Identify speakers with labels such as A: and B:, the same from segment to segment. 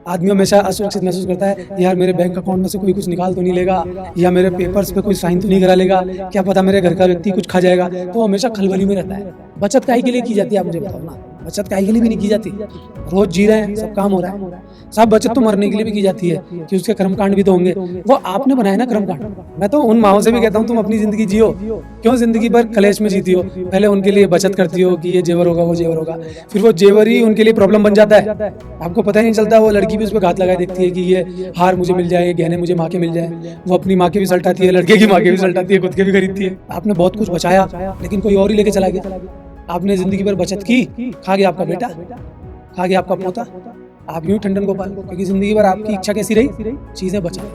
A: आदमी हमेशा असुरक्षित महसूस करता है, यार मेरे बैंक अकाउंट में से कोई कुछ निकाल तो नहीं लेगा, या मेरे पेपर्स पे कोई साइन तो नहीं करा लेगा, क्या पता मेरे घर का व्यक्ति कुछ खा जाएगा। तो हमेशा खलबली में रहता है। बचत काहे के लिए की जाती है, आप मुझे बताओ ना। बचत काहे के लिए भी नहीं की जाती। रोज जी रहे हैं, सब काम हो रहा है। साहब बचत तो मरने के लिए भी की जाती है कि उसके कर्मकांड भी तो होंगे। वो आपने बनाए ना कर्मकांड। मैं तो उन माओ से भी कहता हूँ, तुम अपनी जिंदगी जियो, क्यों जिंदगी भर कलेश में जीती हो। पहले उनके लिए बचत करती हो कि ये जेवर होगा, वो जेवर होगा, फिर वो जेवर ही उनके लिए प्रॉब्लम बन जाता है। आपको पता ही नहीं चलता, वो लड़की भी उस पर घात लगाए देखती है कि ये हार मुझे मिल जाए, ये गहने मुझे माँ के मिल जाए। वो अपनी माँ के भी सल्टाती है, लड़के की माँ के भी सल्टाती है, खुद के भी खरीदती है। आपने बहुत कुछ बचाया, लेकिन कोई और ही लेके चला गया। आपने जिंदगी भर बचत की, खा गया आपका बेटा, खा गया आपका पोता। आप यूं ठंडन गोपाल, क्योंकि जिंदगी भर आपकी इच्छा कैसी रही, चीजें बचाए।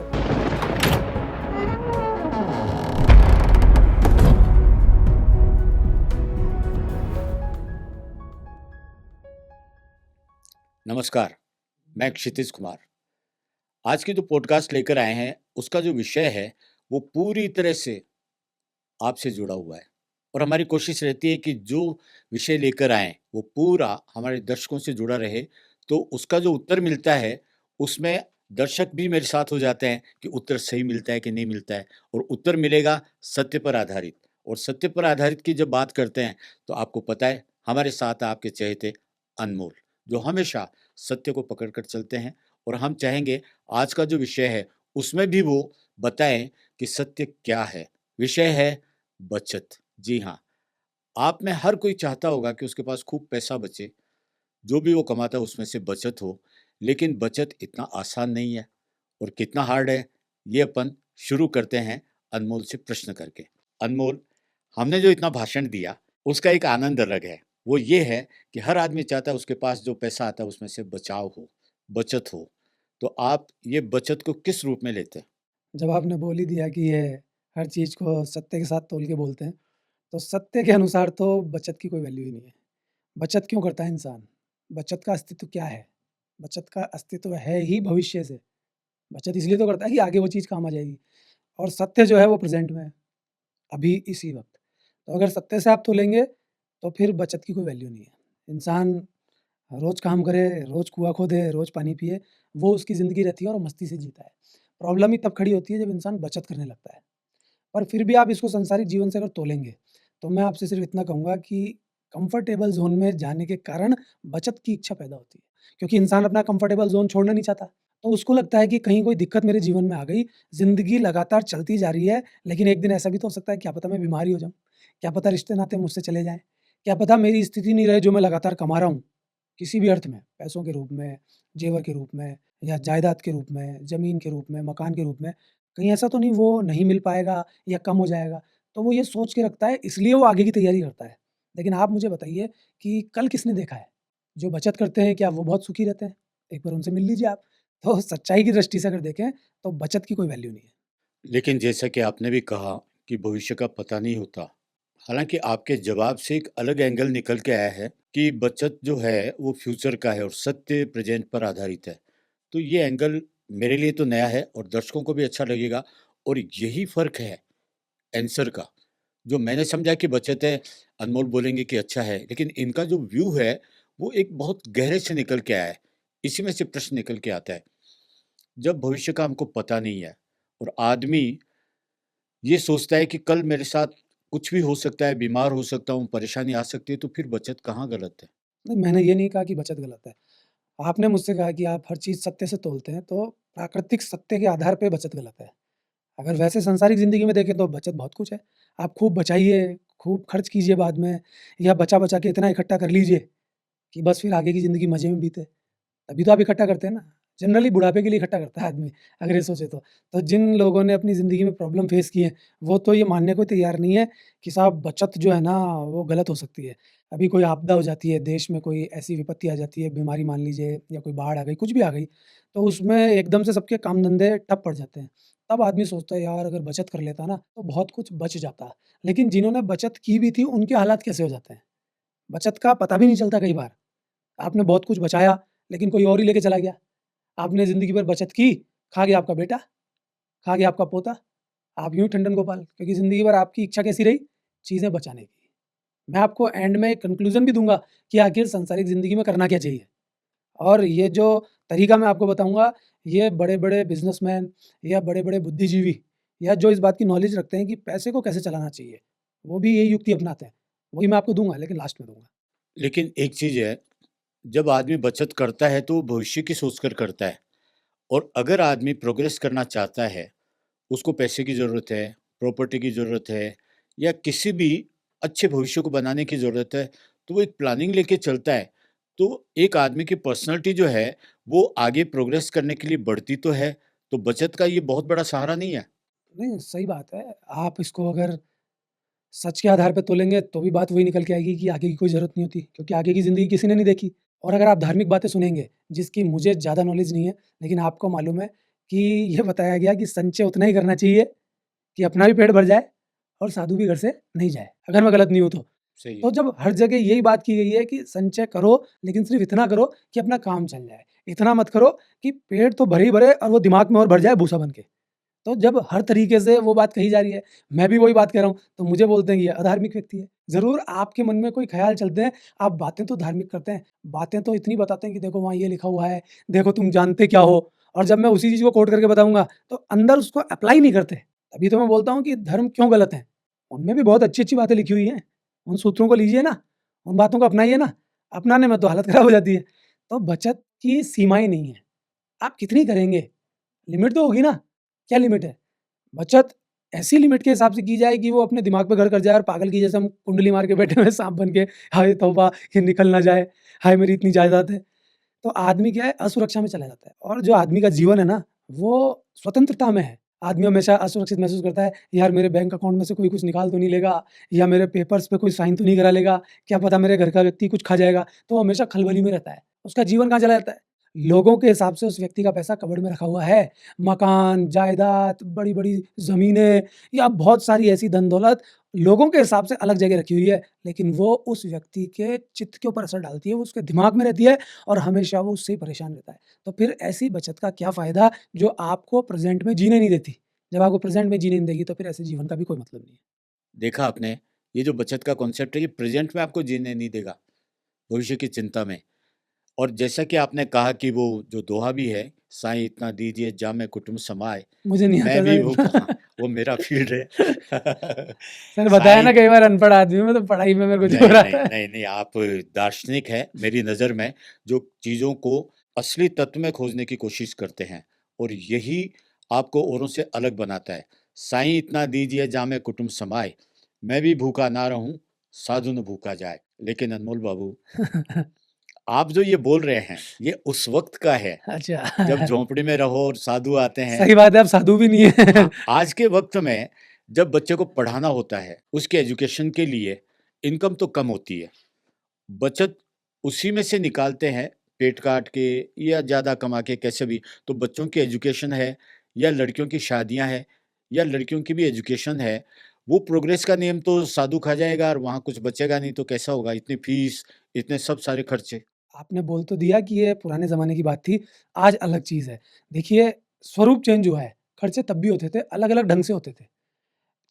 B: नमस्कार, मैं क्षितिज कुमार। आज की जो पॉडकास्ट लेकर आए हैं उसका जो विषय है वो पूरी तरह से आपसे जुड़ा हुआ है और हमारी कोशिश रहती है कि जो विषय लेकर आए वो पूरा हमारे दर्शकों से जुड़ा रहे। तो उसका जो उत्तर मिलता है उसमें दर्शक भी मेरे साथ हो जाते हैं कि उत्तर सही मिलता है कि नहीं मिलता है, और उत्तर मिलेगा सत्य पर आधारित। और सत्य पर आधारित की जब बात करते हैं तो आपको पता है हमारे साथ आपके चहेते अनमोल, जो हमेशा सत्य को पकड़ कर चलते हैं। और हम चाहेंगे आज का जो विषय है उसमें भी वो बताएं कि सत्य क्या है। विषय है बचत। जी हाँ, आप में हर कोई चाहता होगा कि उसके पास खूब पैसा बचे, जो भी वो कमाता है उसमें से बचत हो। लेकिन बचत इतना आसान नहीं है, और कितना हार्ड है ये अपन शुरू करते हैं अनमोल से प्रश्न करके। अनमोल, हमने जो इतना भाषण दिया उसका एक आनंद अलग है। वो ये है कि हर आदमी चाहता है उसके पास जो पैसा आता है उसमें से बचाव हो, बचत हो। तो आप ये बचत को किस रूप में लेते हैं?
A: जब आपने बोल ही दिया कि ये हर चीज को सत्य के साथ तोल के बोलते हैं, तो सत्य के अनुसार तो बचत की कोई वैल्यू ही नहीं है। बचत क्यों करता है इंसान? बचत का अस्तित्व क्या है? बचत का अस्तित्व है ही भविष्य से। बचत इसलिए तो करता है कि आगे वो चीज़ काम आ जाएगी, और सत्य जो है वो प्रेज़ेंट में है, अभी इसी वक़्त। तो अगर सत्य से आप तोलेंगे, तो फिर बचत की कोई वैल्यू नहीं है। इंसान रोज़ काम करे, रोज़ कुआँ खोदे, रोज़ पानी पिए, वो उसकी ज़िंदगी रहती है और वो मस्ती से जीता है। प्रॉब्लम ही तब खड़ी होती है जब इंसान बचत करने लगता है। पर फिर भी आप इसको सांसारिक जीवन से अगर तोलेंगे, तो मैं आपसे सिर्फ़ इतना कहूँगा कि कंफर्टेबल ज़ोन में जाने के कारण बचत की इच्छा पैदा होती है। क्योंकि इंसान अपना कंफर्टेबल ज़ोन छोड़ना नहीं चाहता। तो उसको लगता है कि कहीं कोई दिक्कत मेरे जीवन में आ गई, ज़िंदगी लगातार चलती जा रही है, लेकिन एक दिन ऐसा भी तो हो सकता है, क्या पता मैं बीमार ही हो जाऊँ, क्या पता रिश्ते-नाते मुझसे चले जाएँ, क्या पता मेरी स्थिति नहीं रहे जो मैं लगातार कमा रहा हूँ, किसी भी अर्थ में, पैसों के रूप में, जेवर के रूप में, या जायदाद के रूप में, ज़मीन के रूप में, मकान के रूप में। कहीं ऐसा तो नहीं वो नहीं मिल पाएगा या कम हो जाएगा। तो वो ये सोच के रखता है, इसलिए वो आगे की तैयारी करता है। लेकिन आप मुझे बताइए कि कल किसने देखा है, जो बचत करते हैं क्या वो बहुत सुखी रहते हैं? एक बार उनसे मिल लीजिए आप। तो सच्चाई की दृष्टि से अगर देखें, तो बचत की कोई वैल्यू नहीं है।
B: लेकिन जैसा कि आपने भी कहा कि भविष्य का पता नहीं होता, हालांकि आपके जवाब से एक अलग एंगल निकल के आया है कि बचत जो है वो फ्यूचर का है और सत्य प्रेजेंट पर आधारित है। तो ये एंगल मेरे लिए तो नया है और दर्शकों को भी अच्छा लगेगा। और यही फर्क है आंसर का। जो मैंने समझा कि बचत है, अनमोल बोलेंगे कि अच्छा है, लेकिन इनका जो व्यू है वो एक बहुत गहरे से निकल के आया है। इसी में से प्रश्न निकल के आता है, जब भविष्य का हमको पता नहीं है और आदमी ये सोचता है कि कल मेरे साथ कुछ भी हो सकता है, बीमार हो सकता हूँ, परेशानी आ सकती है, तो फिर बचत कहाँ गलत है?
A: नहीं, मैंने ये नहीं कहा कि बचत गलत है। आपने मुझसे कहा कि आप हर चीज़ सत्य से तोलते हैं, तो प्राकृतिक सत्य के आधार पे बचत गलत है। अगर वैसे सांसारिक ज़िंदगी में देखें तो बचत बहुत कुछ है। आप खूब बचाइए, खूब खर्च कीजिए बाद में, या बचा-बचा के इतना इकट्ठा कर लीजिए कि बस फिर आगे की ज़िंदगी मज़े में बीते। तभी तो आप इकट्ठा करते हैं ना। जनरली बुढ़ापे के लिए इकट्ठा करता है आदमी, अगर ये सोचे तो। तो जिन लोगों ने अपनी ज़िंदगी में प्रॉब्लम फेस की है, वो तो ये मानने को तैयार नहीं है कि साहब बचत जो है ना, वो गलत हो सकती है। अभी कोई आपदा हो जाती है, देश में कोई ऐसी विपत्ति आ जाती है, बीमारी मान लीजिए, या कोई बाढ़ आ गई, कुछ भी आ गई, तो उसमें एकदम से सबके काम-धंधे ठप पड़ जाते हैं। तब आदमी सोचता है, यार अगर बचत कर लेता ना, तो बहुत कुछ बच जाता। लेकिन जिन्होंने बचत की भी थी, उनके हालात कैसे हो जाते हैं? बचत का पता भी नहीं चलता कई बार। आपने बहुत कुछ बचाया, लेकिन कोई और ही लेके चला गया। आपने ज़िंदगी भर बचत की, खा गया आपका बेटा, खा गया आपका पोता। आप यूँ ही टंडन गोपाल, क्योंकि ज़िंदगी भर आपकी इच्छा कैसी रही? चीज़ें बचाने की। मैं आपको एंड में एक कंक्लूज़न भी दूँगा कि आखिर सांसारिक ज़िंदगी में करना क्या चाहिए। और ये जो तरीका मैं आपको बताऊँगा, ये बड़े-बड़े बिज़नेसमैन या बड़े-बड़े बुद्धिजीवी या जो इस बात की नॉलेज रखते हैं कि पैसे को कैसे चलाना चाहिए, वो भी यही युक्ति अपनाते हैं। वही मैं आपको दूँगा, लेकिन लास्ट में दूँगा।
B: लेकिन एक चीज़ है, जब आदमी बचत करता है तो वो भविष्य की सोचकर करता है, और अगर आदमी प्रोग्रेस करना चाहता है, उसको पैसे की ज़रूरत है, प्रॉपर्टी की ज़रूरत है, या किसी भी अच्छे भविष्य को बनाने की ज़रूरत है, तो वो एक प्लानिंग लेके चलता है। तो एक आदमी की पर्सनैलिटी जो है, वो आगे प्रोग्रेस करने के लिए बढ़ती तो है, तो बचत का ये बहुत बड़ा सहारा नहीं है?
A: नहीं, सही बात है। आप इसको अगर सच के आधार पे तोलेंगे तो भी बात वही निकल के आएगी कि आगे की कोई ज़रूरत नहीं होती, क्योंकि आगे की ज़िंदगी किसी ने नहीं देखी। और अगर आप धार्मिक बातें सुनेंगे, जिसकी मुझे ज़्यादा नॉलेज नहीं है, लेकिन आपको मालूम है कि ये बताया गया कि संचय उतना ही करना चाहिए कि अपना भी पेट भर जाए और साधु भी घर से नहीं जाए, अगर मैं गलत नहीं हूँ तो।
B: सही है।
A: तो जब हर जगह यही बात की गई है कि संचय करो, लेकिन सिर्फ़ इतना करो कि अपना काम चल जाए। इतना मत करो कि पेट तो भरे ही भरे और वो दिमाग में और भर जाए भूसा बन के। तो जब हर तरीके से वो बात कही जा रही है, मैं भी वही बात कह रहा हूँ, तो मुझे बोलते हैं कि ये अधार्मिक व्यक्ति है। ज़रूर आपके मन में कोई ख़्याल चलते हैं, आप बातें तो धार्मिक करते हैं, बातें तो इतनी बताते हैं कि देखो वहाँ ये लिखा हुआ है, देखो तुम जानते क्या हो? और जब मैं उसी चीज़ को कोट करके बताऊँगा, तो अंदर उसको अप्लाई नहीं करते। तभी तो मैं बोलता हूँ कि धर्म क्यों गलत है? उनमें भी बहुत अच्छी-अच्छी बातें लिखी हुई हैं। उन सूत्रों को लीजिए ना, उन बातों को अपनाइए ना, अपनाने में तो हालत ख़राब हो जाती है। तो बचत की सीमाएँ नहीं हैं, आप कितनी करेंगे? लिमिट तो होगी ना, क्या लिमिट है? बचत ऐसी लिमिट के हिसाब से की जाए कि वो अपने दिमाग पे घर कर जाए और पागल की जैसे हम कुंडली मार के बैठे हुए हैं साँप बन के, हाय तौबा! ये निकल ना जाए, हाय मेरी इतनी जायदाद है। तो आदमी क्या है असुरक्षा में चला जाता है और जो आदमी का जीवन है ना, वो स्वतंत्रता में है। आदमी हमेशा असुरक्षित महसूस करता है, यार मेरे बैंक अकाउंट में से कोई कुछ निकाल तो नहीं लेगा या मेरे पेपर्स पे कोई साइन तो नहीं करा लेगा, क्या पता मेरे घर का व्यक्ति कुछ खा जाएगा, तो वो हमेशा खलबली में रहता है। उसका जीवन कहाँ चला जाता है? लोगों के हिसाब से उस व्यक्ति का पैसा कबर्ड में रखा हुआ है। मकान, जायदाद, बड़ी-बड़ी ज़मीनें या बहुत सारी ऐसी धन-दौलत लोगों के हिसाब से अलग जगह रखी हुई है, लेकिन वो उस व्यक्ति के चित्त के ऊपर असर डालती है, वो उसके दिमाग में रहती है और हमेशा वो उससे ही परेशान रहता है। तो फिर ऐसी बचत का क्या फ़ायदा जो आपको प्रेज़ेंट में जीने नहीं देती। जब आपको प्रेज़ेंट में जीने नहीं देगी तो फिर ऐसे जीवन का भी कोई मतलब नहीं है।
B: देखा आपने, ये जो बचत का कॉन्सेप्ट है, ये प्रेज़ेंट में आपको जीने नहीं देगा, भविष्य की चिंता में। और जैसा कि आपने कहा कि वो जो दोहा भी है, साईं इतना दीजिए जामे कुटुंब समाए,
A: मुझे नहीं
B: मैं
A: आता
B: भी भूखा, हाँ,
A: सर।
B: वो मेरा फ़ील्ड है।
A: सर बताया ना
B: साईं,
A: कई बार अनपढ़ आदमी हूँ मैं तो पढ़ाई में मेरे को जोर
B: नहीं, नहीं,
A: आता है।
B: नहीं, नहीं, आप दार्शनिक हैं मेरी नज़र में, जो चीज़ों को असली तत्व में खोजने की कोशिश करते हैं, और यही आपको औरों से अलग बनाता है। साईं इतना दीजिए जामे कुटुंब समाए, मैं भी भूखा ना रहूँ, साधु न भूखा जाए। लेकिन अनमोल बाबू, आप जो ये बोल रहे हैं, ये उस वक़्त का है, जब
A: अच्छा।
B: झोंपड़ी में रहो और साधु आते हैं।
A: सही बात है, अब साधु भी नहीं है।
B: हाँ, आज के वक़्त में जब बच्चे को पढ़ाना होता है, उसके एजुकेशन के लिए इनकम तो कम होती है। बचत उसी में से निकालते हैं, पेट काट के या ज़्यादा कमा के, कैसे भी। तो बच्चों की एजुकेशन है, या लड़कियों की शादियाँ हैं, या लड़कियों की भी एजुकेशन है, वो प्रोग्रेस का नियम तो साधु खा जाएगा और वहाँ कुछ बचेगा नहीं, तो कैसा होगा? इतनी फीस, इतने सब सारे खर्चे।
A: आपने बोल तो दिया कि ये पुराने ज़माने की बात थी, आज अलग चीज़ है। देखिए, स्वरूप चेंज हुआ है, खर्चे तब भी होते थे, अलग-अलग ढंग से होते थे।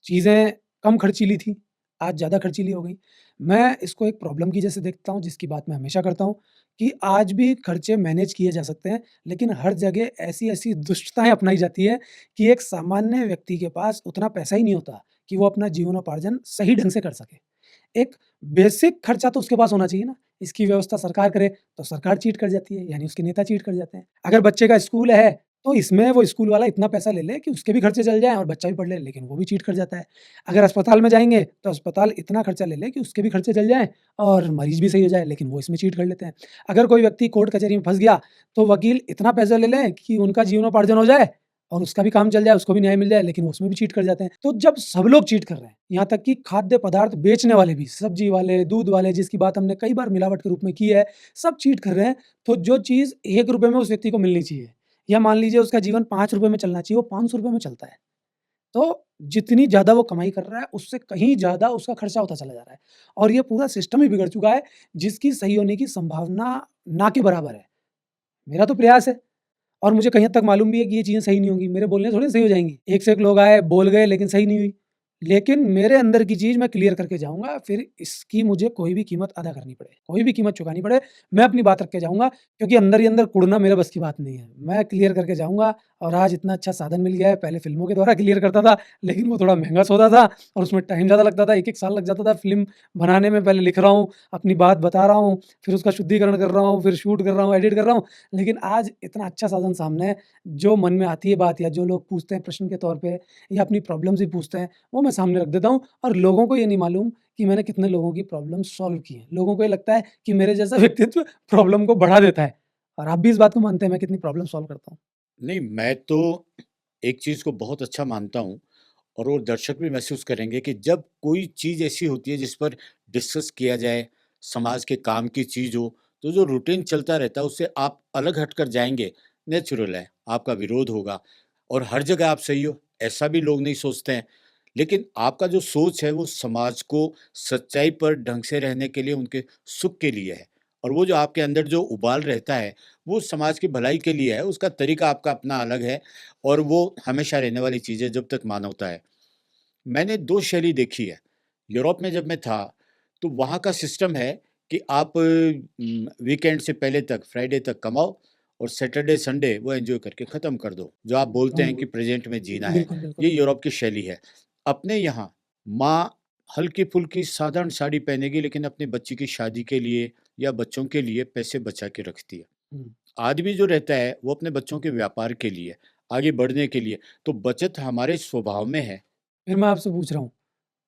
A: चीज़ें कम खर्चीली थी, आज ज़्यादा खर्चीली हो गई। मैं इसको एक प्रॉब्लम की जैसे देखता हूँ, जिसकी बात मैं हमेशा करता हूँ कि आज भी खर्चे मैनेज किए जा सकते हैं, लेकिन हर जगह ऐसी-ऐसी दुष्टताएँ अपनाई जाती हैं कि एक सामान्य व्यक्ति के पास उतना पैसा ही नहीं होता कि वो अपना जीवनोपार्जन सही ढंग से कर सके। एक बेसिक खर्चा तो उसके पास होना चाहिए ना, इसकी व्यवस्था सरकार करे, तो सरकार चीट कर जाती है, यानी उसके नेता चीट कर जाते हैं। अगर बच्चे का स्कूल है, तो इसमें वो स्कूल वाला इतना पैसा ले ले कि उसके भी खर्चे चल जाएँ और बच्चा भी पढ़ ले, लेकिन वो भी चीट कर जाता है। अगर अस्पताल में जाएँगे, तो अस्पताल इतना खर्चा ले ले कि उसके भी खर्चे चल जाएँ और मरीज़ भी सही हो जाए, लेकिन वो इसमें चीट कर लेते हैं। अगर कोई व्यक्ति कोर्ट कचहरी में फँस गया, तो वकील इतना पैसा ले लें कि उनका जीवनोपार्जन हो जाए और उसका भी काम चल जाए, उसको भी न्याय मिल जाए, लेकिन वो उसमें भी चीट कर जाते हैं। तो जब सब लोग चीट कर रहे हैं, यहाँ तक कि खाद्य पदार्थ बेचने वाले भी, सब्जी वाले, दूध वाले, जिसकी बात हमने कई बार मिलावट के रूप में की है, सब चीट कर रहे हैं, तो जो चीज़ ₹1 में उस व्यक्ति को मिलनी चाहिए या मान लीजिए उसका जीवन ₹5 में चलना चाहिए, वो ₹500 में चलता है। तो जितनी ज़्यादा वो कमाई कर रहा है, उससे कहीं ज़्यादा उसका खर्चा होता चला जा रहा है और ये पूरा सिस्टम ही बिगड़ चुका है, जिसकी सही होने की संभावना ना के बराबर है। मेरा तो प्रयास है और मुझे कहीं हद तक मालूम भी है कि ये चीज़ें सही नहीं होंगी, मेरे बोलने से थोड़ी सही हो जाएँगी। एक से एक लोग आए, बोल गए लेकिन सही नहीं हुई। लेकिन मेरे अंदर की चीज़ मैं क्लियर करके जाऊँगा, फिर इसकी मुझे कोई भी कीमत अदा करनी पड़े, कोई भी कीमत चुकानी पड़े, मैं अपनी बात रख के जाऊँगा क्योंकि अंदर ही अंदर कुढ़ना मेरे बस की बात नहीं है। मैं क्लियर करके जाऊँगा और आज इतना अच्छा साधन मिल गया है, पहले फ़िल्मों के द्वारा क्लियर करता था, लेकिन वो थोड़ा महँगा सौदा था और उसमें टाइम ज़्यादा लगता था, 1-1 साल लग जाता था फ़िल्म बनाने में। पहले लिख रहा हूँ, अपनी बात बता रहा हूँ, फिर उसका शुद्धिकरण कर रहा हूँ, फिर शूट कर रहा हूँ, एडिट कर रहा हूँ। लेकिन आज इतना अच्छा साधन सामने है, जो मन में आती है बात या जो लोग पूछते हैं प्रश्न के तौर पे या अपनी प्रॉब्लम्स भी पूछते हैं, वो मैं सामने रख देता हूँ और लोगों को ये नहीं मालूम कि मैंने कितने लोगों की प्रॉब्लम सॉल्व की है। लोगों को ये लगता है कि मेरे जैसा व्यक्तित्व प्रॉब्लम को बढ़ा देता है और आप भी इस बात को मानते हैं मैं कितनी प्रॉब्लम सॉल्व करता हूँ।
B: नहीं, मैं तो एक चीज़ को बहुत अच्छा मानता हूँ और वो दर्शक भी महसूस करेंगे कि जब कोई चीज़ ऐसी होती है जिस पर डिस्कस किया जाए, समाज के काम की चीज़ हो, तो जो रूटीन चलता रहता है उससे आप अलग हटकर जाएँगे, नेचुरल है, आपका विरोध होगा और हर जगह आप सही हो, ऐसा भी लोग नहीं सोचते हैं। लेकिन आपका जो सोच है वो समाज को सच्चाई पर ढंग से रहने के लिए, उनके सुख के लिए है और वो जो आपके अंदर जो उबाल रहता है, वो समाज की भलाई के लिए है, उसका तरीका आपका अपना अलग है और वो हमेशा रहने वाली चीज़ है जब तक मानवता है। मैंने 2 शैली देखी है। यूरोप में जब मैं था, तो वहाँ का सिस्टम है कि आप वीकेंड से पहले तक, फ्राइडे तक कमाओ और सैटरडे, संडे वो एन्जॉय करके ख़त्म कर दो। जो आप बोलते हैं कि प्रेज़ेंट में जीना है,
A: बिल्कुल, बिल्कुल।
B: ये यूरोप की शैली है। अपने यहाँ माँ हल्की-फुल्की साधारण साड़ी पहनेगी लेकिन अपनी बच्ची की शादी के लिए या बच्चों के लिए पैसे बचा के रखती है।
A: हुँ।
B: आदमी जो रहता है, वो अपने बच्चों के व्यापार के लिए, आगे बढ़ने के लिए, तो बचत हमारे स्वभाव में है।
A: फिर मैं आपसे पूछ रहा हूँ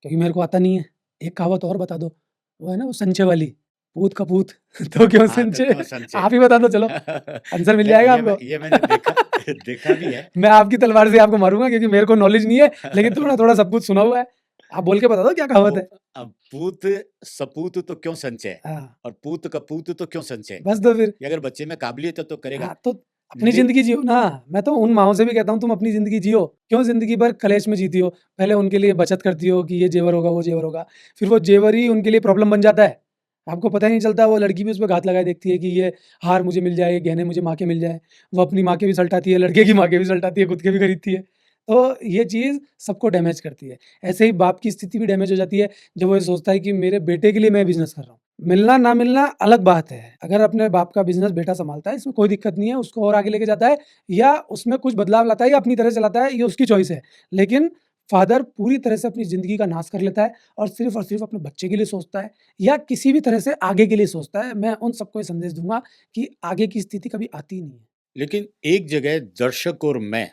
A: क्योंकि मेरे को आता नहीं है, एक कहावत और बता दो, वो है ना वो संचे वाली, पूत का पूत तो क्यों
B: हाँ, तो
A: संचे?
B: क्यों संचय?
A: आप ही बता दो चलो, आंसर मिल
B: नहीं,
A: जाएगा आपको।
B: ये मैंने देखा देखा भी है।
A: मैं आपकी तलवार से आपको मारूँगा क्योंकि मेरे को नॉलेज नहीं है, लेकिन थोड़ा-थोड़ा सब कुछ सुना हुआ है। आप बोल के बता दो क्या कहावत
B: वो
A: है?
B: पूत सपूत तो क्यों संचय
A: हाँ,
B: और पूत कपूत तो क्यों संचय?
A: बस दो फिर।
B: ये अगर बच्चे में काबिलियत है तो करेगा।
A: हाँ, तो अपनी
B: ले
A: ज़िंदगी जियो ना। मैं तो उन माँओं से भी कहता हूँ तुम अपनी ज़िंदगी जियो। क्यों ज़िंदगी भर कलेश में जीती हो? पहले उनके लिए बचत करती हो कि ये ज़ेवर होगा, वो ज़ेवर होगा। फिर वो ज़ेवर ही उनके लिए प्रॉब्लम बन जाता है। आपको पता ही नहीं चलता वो लड़की भी उस पे घात लगाए देखती है कि ये हार मुझे मिल जाए, ये गहने मुझे माँ के मिल जाएँ। वो अपनी माँ के भी सल्टाती है, लड़के की माँ के भी सल्टाती है, खुद के भी खरीदती है। तो ये चीज़ सबको डैमेज करती है। ऐसे ही बाप की स्थिति भी डैमेज हो जाती है जब वो ये सोचता है कि मेरे बेटे के लिए मैं बिज़नेस कर रहा हूँ। मिलना ना मिलना अलग बात है। अगर अपने बाप का बिज़नेस बेटा सँभालता है, इसमें कोई दिक्कत नहीं है, उसको और आगे लेके जाता है या उसमें कुछ बदलाव लाता है या अपनी तरह चलाता है, ये उसकी चॉइस है। लेकिन फ़ादर पूरी तरह से अपनी ज़िंदगी का नाश कर लेता है और सिर्फ़ अपने बच्चे के लिए सोचता है या किसी भी तरह से आगे के लिए सोचता है। मैं उन सबको ये संदेश दूँगा कि आगे की स्थिति कभी आती ही नहीं है।
B: लेकिन एक जगह दर्शक और मैं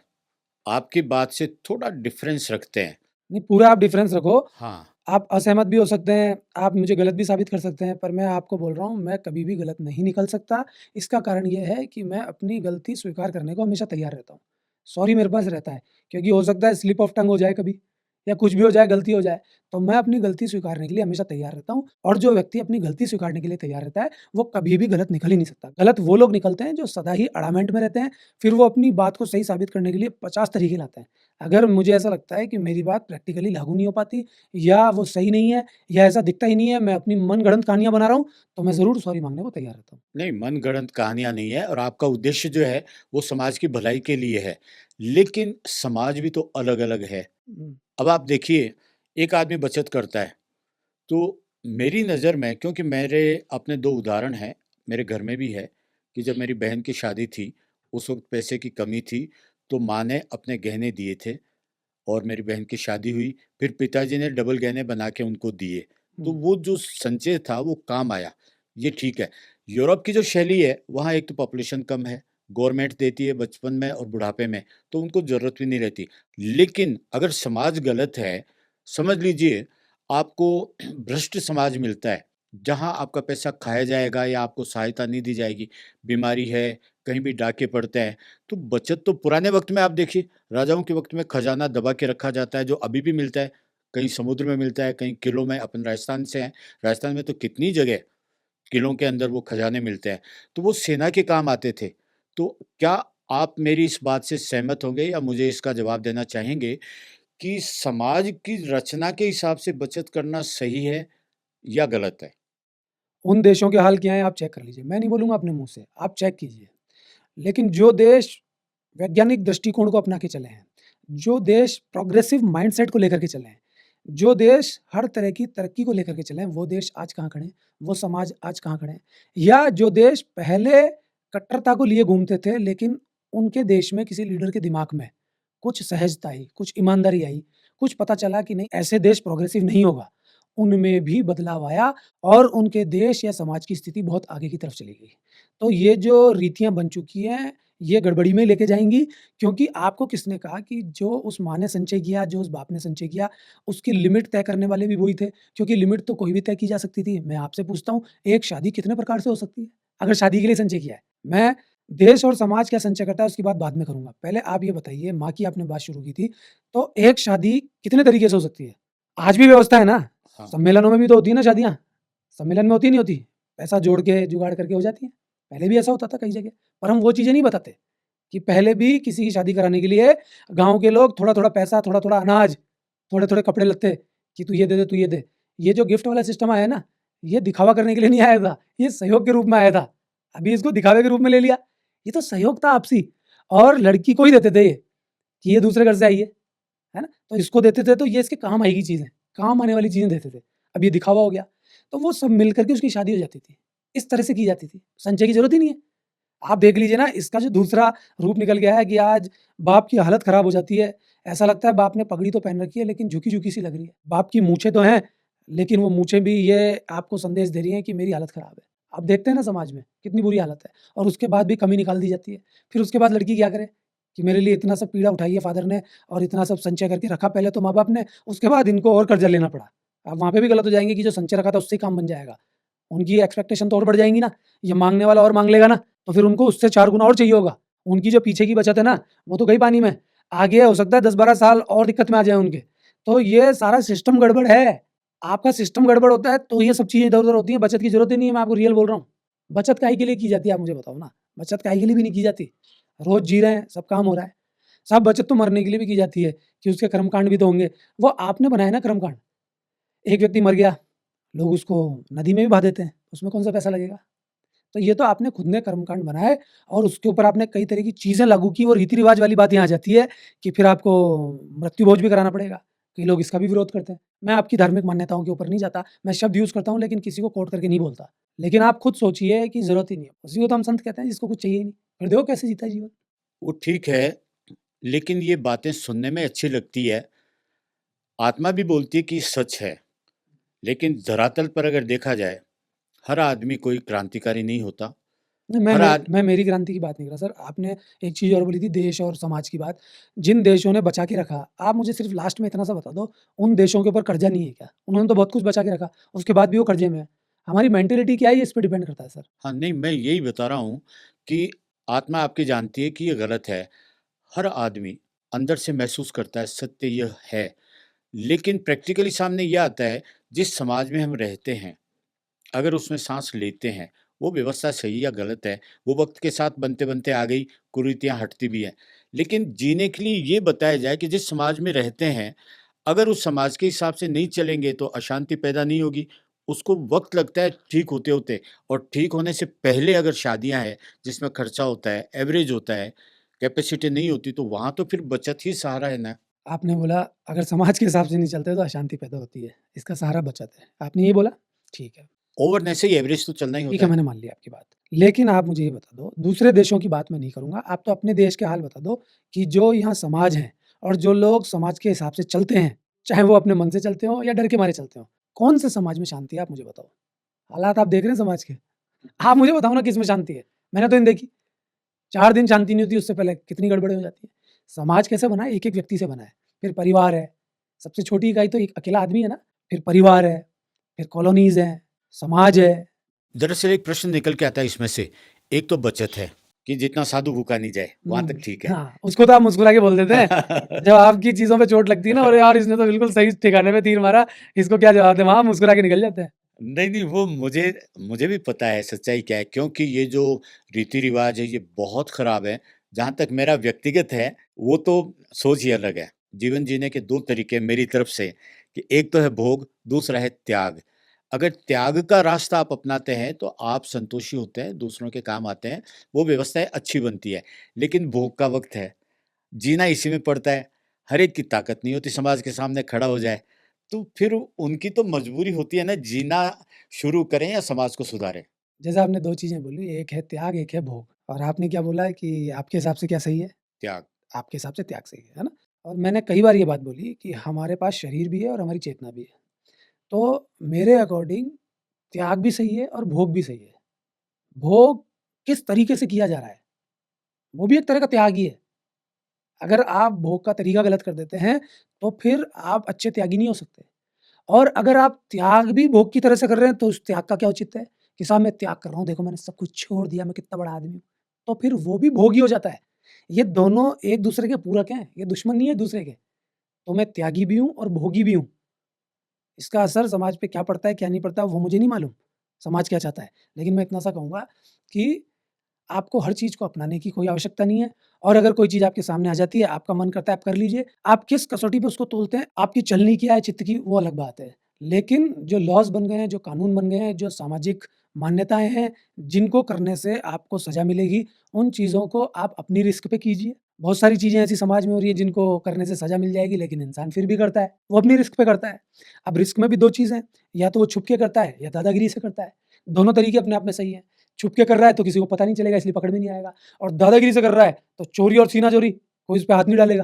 B: आपकी बात से थोड़ा डिफ़रेंस रखते हैं।
A: नहीं, पूरा आप डिफ़रेंस रखो।
B: हाँ,
A: आप असहमत भी हो सकते हैं, आप मुझे गलत भी साबित कर सकते हैं, पर मैं आपको बोल रहा हूँ, मैं कभी भी गलत नहीं निकल सकता। इसका कारण ये है कि मैं अपनी गलती स्वीकार करने को हमेशा तैयार रहता हूँ। सॉरी मेरे पास रहता है, क्योंकि हो सकता है स्लिप ऑफ टंग हो जाए कभी या कुछ भी हो जाए, गलती हो जाए, तो मैं अपनी गलती स्वीकारने के लिए हमेशा तैयार रहता हूँ और जो व्यक्ति अपनी गलती स्वीकारने के लिए तैयार रहता है, वो कभी भी गलत निकल ही नहीं सकता। गलत वो लोग निकलते हैं जो सदा ही अड़ामेंट में रहते हैं, फिर वो अपनी बात को सही साबित करने के लिए 50 तरीके लाते हैं। अगर मुझे ऐसा लगता है कि मेरी बात प्रैक्टिकली लागू नहीं हो पाती या वो सही नहीं है या ऐसा दिखता ही नहीं है, मैं अपनी मनगढ़ंत कहानियाँ बना रहा हूँ, तो मैं ज़रूर सॉरी माँगने को तैयार रहता हूँ।
B: नहीं मनगढ़ंत कहानियाँ नहीं है और आपका उद्देश्य जो है, वो समाज की भलाई के लिए है। लेकिन समाज भी तो अलग-अलग है।
A: हुँ,
B: अब आप देखिए, एक आदमी बचत करता है, तो मेरी नज़र में क्योंकि मेरे अपने 2 उदाहरण हैं, मेरे घर में भी है कि जब मेरी बहन की शादी थी, उस वक़्त पैसे की कमी थी, तो माँ ने अपने गहने दिए थे और मेरी बहन की शादी हुई, फिर पिताजी ने डबल गहने बना के उनको दिए। तो
A: हुँ,
B: वो जो संचय था वो काम आया, ये ठीक है। यूरोप की जो शैली है, वहाँ एक तो पॉपुलेशन कम है, गवर्नमेंट देती है बचपन में और बुढ़ापे में, तो उनको ज़रूरत भी नहीं रहती। लेकिन अगर समाज गलत है, समझ लीजिए आपको भ्रष्ट समाज मिलता है, जहाँ आपका पैसा खाया जाएगा या आपको सहायता नहीं दी जाएगी, बीमारी है, कहीं भी डाके पड़ते हैं, तो बचत तो पुराने वक़्त में आप देखिए राजाओं के वक़्त में खजाना दबा के रखा जाता है, जो अभी भी मिलता है। कहीं समुद्र में मिलता है, कहीं किलों में अपन राजस्थान से हैं। राजस्थान में तो कितनी जगह किलों के अंदर वो खजाने मिलते हैं। तो वो सेना के काम आते थे। तो क्या आप मेरी इस बात से सहमत होंगे या मुझे इसका जवाब देना चाहेंगे कि समाज की रचना के हिसाब से बचत करना सही है या गलत है?
A: उन देशों के हाल क्या हैं आप चेक कर लीजिए। मैं नहीं बोलूँगा अपने मुँह से, आप चेक कीजिए। लेकिन जो देश वैज्ञानिक दृष्टिकोण को अपना के चले हैं, जो देश प्रोग्रेसिव माइंडसेट को लेकर के चले हैं, जो देश हर तरह की तरक्की को लेकर के चले हैं, वो देश आज कहाँ खड़े हैं, वो समाज आज कहाँ खड़े हैं। या जो देश पहले कट्टरता को लिए घूमते थे, लेकिन उनके देश में किसी लीडर के दिमाग में कुछ सहजता आई, कुछ ईमानदारी आई, कुछ पता चला कि नहीं ऐसे देश प्रोग्रेसिव नहीं होगा, उनमें भी बदलाव आया और उनके देश या समाज की स्थिति बहुत आगे की तरफ चली गई। तो ये जो रीतियाँ बन चुकी हैं, ये गड़बड़ी में लेके जाएँगी, क्योंकि आपको किसने कहा कि जो उस माँ ने संचय किया, जो उस बाप ने संचय किया, उसकी लिमिट तय करने वाले भी वही थे, क्योंकि लिमिट तो कोई भी तय की जा सकती थी। मैं आपसे पूछता हूँ, एक शादी कितने प्रकार से हो सकती है? अगर शादी के लिए संचय किया है। मैं देश और समाज क्या संचय करता है उसकी बात बाद में करूँगा। पहले आप ये बताइए, माँ की आपने बात शुरू की थी, तो एक शादी कितने तरीके से हो सकती है? आज भी व्यवस्था है ना,
B: हाँ।
A: सम्मेलनों में भी तो होती है ना शादियाँ, सम्मेलन में होती नहीं होती? पैसा जोड़ के, जुगाड़ करके हो जाती हैं। पहले भी ऐसा होता था कई जगह, पर हम वो चीज़ें नहीं बताते कि पहले भी किसी की शादी कराने के लिए गाँव के लोग थोड़ा-थोड़ा पैसा, थोड़ा-थोड़ा अनाज, थोड़े-थोड़े कपड़े-लत्ते कि तू ये दे दे, तू ये दे। ये जो गिफ्ट वाला सिस्टम आया है ना, ये दिखावा करने के लिए नहीं आया था, ये सहयोग के रूप में आया था। अभी इसको दिखावे के रूप में ले लिया। ये तो सहयोग था आपसी और लड़की को ही देते थे ये, कि ये दूसरे घर से आई है ना? तो इसको देते थे तो ये इसके काम आएगी चीज़ें, काम आने वाली चीज़ें देते थे। अब ये दिखावा हो गया, तो वो सब मिल कर के उसकी शादी हो जाती थी। इस तरह से की जाती थी, संचय की ज़रूरत ही नहीं है। आप देख लीजिए ना, इसका जो दूसरा रूप निकल गया है कि आज बाप की हालत खराब हो जाती है। ऐसा लगता है बाप ने पगड़ी तो पहन रखी है लेकिन झुकी-झुकी सी लग रही है। बाप की मूंछें तो हैं, लेकिन वो मूंछें भी ये आपको संदेश दे रही हैं कि मेरी हालत खराब है। आप देखते हैं ना समाज में कितनी बुरी हालत है और उसके बाद भी कमी निकाल दी जाती है। फिर उसके बाद लड़की क्या करे कि मेरे लिए इतना सब पीड़ा उठाई है फादर ने और इतना सब संचय करके रखा पहले तो माँ-बाप ने, उसके बाद इनको और कर्जा लेना पड़ा। आप वहाँ पे भी गलत हो जाएँगे कि जो संचय रखा था उससे ही काम बन जाएगा। उनकी एक्सपेक्टेशन तो और बढ़ जाएँगी ना, ये माँगने वाला और माँग लेगा ना, तो फिर उनको उससे 4 गुना और चाहिए होगा। उनकी जो पीछे की बचत है ना, वो तो गई पानी में। आगे हो सकता है 10-12 साल और दिक्कत में आ जाएँ उनके। तो ये सारा सिस्टम गड़बड़ है। आपका सिस्टम गड़बड़ होता है तो ये सब चीज़ें इधर-उधर होती हैं, बचत की ज़रूरत ही नहीं है, मैं आपको रियल बोल रहा हूँ। बचत काहे के लिए की जाती है आप मुझे बताओ ना? बचत काहे के लिए भी नहीं की जाती। रोज़ जी रहे हैं, सब काम हो रहा है। साहब बचत तो मरने के लिए भी की जाती है कि उसके कर्मकांड भी तो होंगे। वो आपने बनाए ना कर्मकांड। एक व्यक्ति मर गया, लोग उसको नदी में भी बहा देते हैं, उसमें कौन-सा पैसा लगेगा? तो ये तो आपने खुद ने कर्मकांड बनाए और उसके ऊपर आपने कई तरह की चीज़ें लागू की और रीति-रिवाज वाली बात यहाँ आ जाती है कि फिर आपको मृत्यु भोज भी कराना पड़ेगा। कई लोग इसका भी विरोध करते हैं। मैं आपकी धार्मिक मान्यताओं के ऊपर नहीं जाता, मैं शब्द यूज़ करता हूँ लेकिन किसी को कोट करके नहीं बोलता। लेकिन आप खुद सोचिए कि ज़रूरत ही नहीं है। उसी को तो हम संत कहते हैं जिसको कुछ चाहिए ही नहीं। फिर देखो कैसे जीता है जीवन।
B: वो ठीक है, लेकिन ये बातें सुनने में अच्छी लगती है। आत्मा भी बोलती है कि सच है, लेकिन धरातल पर अगर देखा जाए, हर आदमी कोई क्रांतिकारी नहीं होता।
A: नहीं, मैं
B: हर
A: मैं
B: आद
A: मैं मेरी क्रांति की बात नहीं कर रहा सर। आपने एक चीज़ और बोली थी देश और समाज की बात। जिन देशों ने बचा के रखा, आप मुझे सिर्फ़ लास्ट में इतना सा बता दो, उन देशों के ऊपर कर्ज़ा नहीं है क्या? उन्होंने तो बहुत कुछ बचा के रखा, उसके बाद भी वो कर्ज़े में है। हमारी मेंटालिटी क्या है ये इस पे डिपेंड करता है सर।
B: हाँ, नहीं मैं यही बता रहा हूँ कि आत्मा आपकी जानती है कि ये गलत है। हर आदमी अंदर से महसूस करता है सत्य यह है, लेकिन प्रैक्टिकली सामने ये आता है जिस समाज में हम रहते हैं, अगर उसमें साँस लेते हैं, वो व्यवस्था सही या गलत है, वो वक़्त के साथ बनते-बनते आ गई, कुरीतियाँ हटती भी हैं। लेकिन जीने के लिए ये बताया जाए कि जिस समाज में रहते हैं, अगर उस समाज के हिसाब से नहीं चलेंगे तो अशांति पैदा नहीं होगी। उसको वक़्त लगता है ठीक होते-होते और ठीक होने से पहले अगर शादियाँ हैं, जिसमें खर्चा होता है, एवरेज होता है, कैपेसिटी नहीं होती, तो वहाँ तो फिर बचत ही सहारा है ना।
A: आपने बोला अगर समाज के हिसाब से नहीं चलते तो अशांति पैदा होती है, इसका सहारा बचत है। आपने ये बोला? ठीक है।
B: ओवर से ही एवरेज तो चलना ही
A: ठीक
B: होता
A: है,
B: है।
A: मैंने मान लिया आपकी बात। लेकिन आप मुझे ये बता दो, दूसरे देशों की बात मैं नहीं करूँगा, आप तो अपने देश के हाल बता दो कि जो यहाँ समाज है और जो लोग समाज के हिसाब से चलते हैं, चाहे वो अपने मन से चलते हों या डर के मारे चलते हों, कौन-से समाज में शांति है आप मुझे बताओ? हालात आप देख रहे हैं समाज के, आप मुझे बताओ ना किसमें शांति है? मैंने तो नहीं देखी। 4 दिन शांति नहीं होती उससे पहले कितनी गड़बड़ें हो जाती हैं। समाज कैसे बना है? एक-एक व्यक्ति से बना है, फिर परिवार है, सबसे छोटी इकाई तो एक अकेला आदमी है ना, फिर परिवार है, फिर कॉलोनीज़ हैं, समाज है।
B: दरअसल एक प्रश्न निकल के आता है इसमें से, एक तो बचत है कि जितना साधु भूखा नहीं जाए, वहाँ तक ठीक है।
A: हाँ, उसको तो आप मुस्कुरा के बोल देते हैं। जब आपकी चीज़ों पे चोट लगती है ना, अरे यार इसने तो बिल्कुल सही ठिकाने पे तीर मारा, इसको क्या जवाब दें? वहाँ मुस्कुरा के निकल जाते हैं।
B: नहीं, नहीं वो मुझे मुझे भी पता है सच्चाई क्या है क्योंकि ये जो रीति-रिवाज है ये बहुत ख़राब है। जहाँ तक मेरा व्यक्तिगत है, वो तो सोच ही अलग है। जीवन जीने के 2 तरीके मेरी तरफ से कि एक तो है भोग, दूसरा है त्याग। अगर त्याग का रास्ता आप अपनाते हैं तो आप संतोषी होते हैं, दूसरों के काम आते हैं, वो व्यवस्थाएँ अच्छी बनती है। लेकिन भोग का वक़्त है, जीना इसी में पड़ता है। हर एक की ताकत नहीं होती समाज के सामने खड़ा हो जाए। तो फिर उनकी तो मजबूरी होती है ना, जीना शुरू करें या समाज को सुधारें?
A: जैसे आपने 2 चीज़ें बोली, एक है त्याग, एक है भोग और आपने क्या बोला है कि आपके हिसाब से क्या सही है?
B: त्याग।
A: आपके हिसाब से त्याग सही है ना? और मैंने कई बार ये बात बोली कि हमारे पास शरीर भी है और हमारी चेतना भी है। तो मेरे अकॉर्डिंग त्याग भी सही है और भोग भी सही है। भोग किस तरीके से किया जा रहा है, वो भी एक तरह का त्याग ही है। अगर आप भोग का तरीका गलत कर देते हैं, तो फिर आप अच्छे त्यागी नहीं हो सकते। और अगर आप त्याग भी भोग की तरह से कर रहे हैं, तो उस त्याग का क्या औचित्य है? कि साहब मैं त्याग कर रहा हूँ, देखो मैंने सब कुछ छोड़ दिया, मैं कितना बड़ा आदमी हूँ। तो फिर वो भी भोग ही हो जाता है। ये दोनों एक-दूसरे के पूरक हैं, ये दुश्मन नहीं है एक-दूसरे के। तो मैं त्यागी भी हूँ और भोगी भी हूँ। इसका असर समाज पे क्या पड़ता है, क्या नहीं पड़ता, वो मुझे नहीं मालूम, समाज क्या चाहता है। लेकिन मैं इतना सा कहूँगा कि आपको हर चीज़ को अपनाने की कोई आवश्यकता नहीं है और अगर कोई चीज़ आपके सामने आ जाती है, आपका मन करता है आप कर लीजिए। आप किस कसौटी पे उसको तोलते हैं, आपकी चलनी क्या है चित्त की, वो अलग बात है। लेकिन जो लॉज़ बन गए हैं, जो कानून बन गए हैं, जो सामाजिक मान्यताएँ हैं, जिनको करने से आपको सज़ा मिलेगी, उन चीज़ों को आप अपनी रिस्क पे कीजिए। बहुत सारी चीज़ें ऐसी समाज में हो रही हैं, जिनको करने से सज़ा मिल जाएगी, लेकिन इंसान फिर भी करता है। वो अपनी रिस्क पे करता है। अब रिस्क में भी 2 चीज़ हैं, या तो वो छुप के करता है या दादागिरी से करता है। दोनों तरीके अपने आप में सही हैं। छुप के कर रहा है तो किसी को पता नहीं चलेगा इसलिए पकड़ में नहीं आएगा और दादागिरी से कर रहा है तो चोरी और सीना चोरी कोई उस पे हाथ नहीं डालेगा।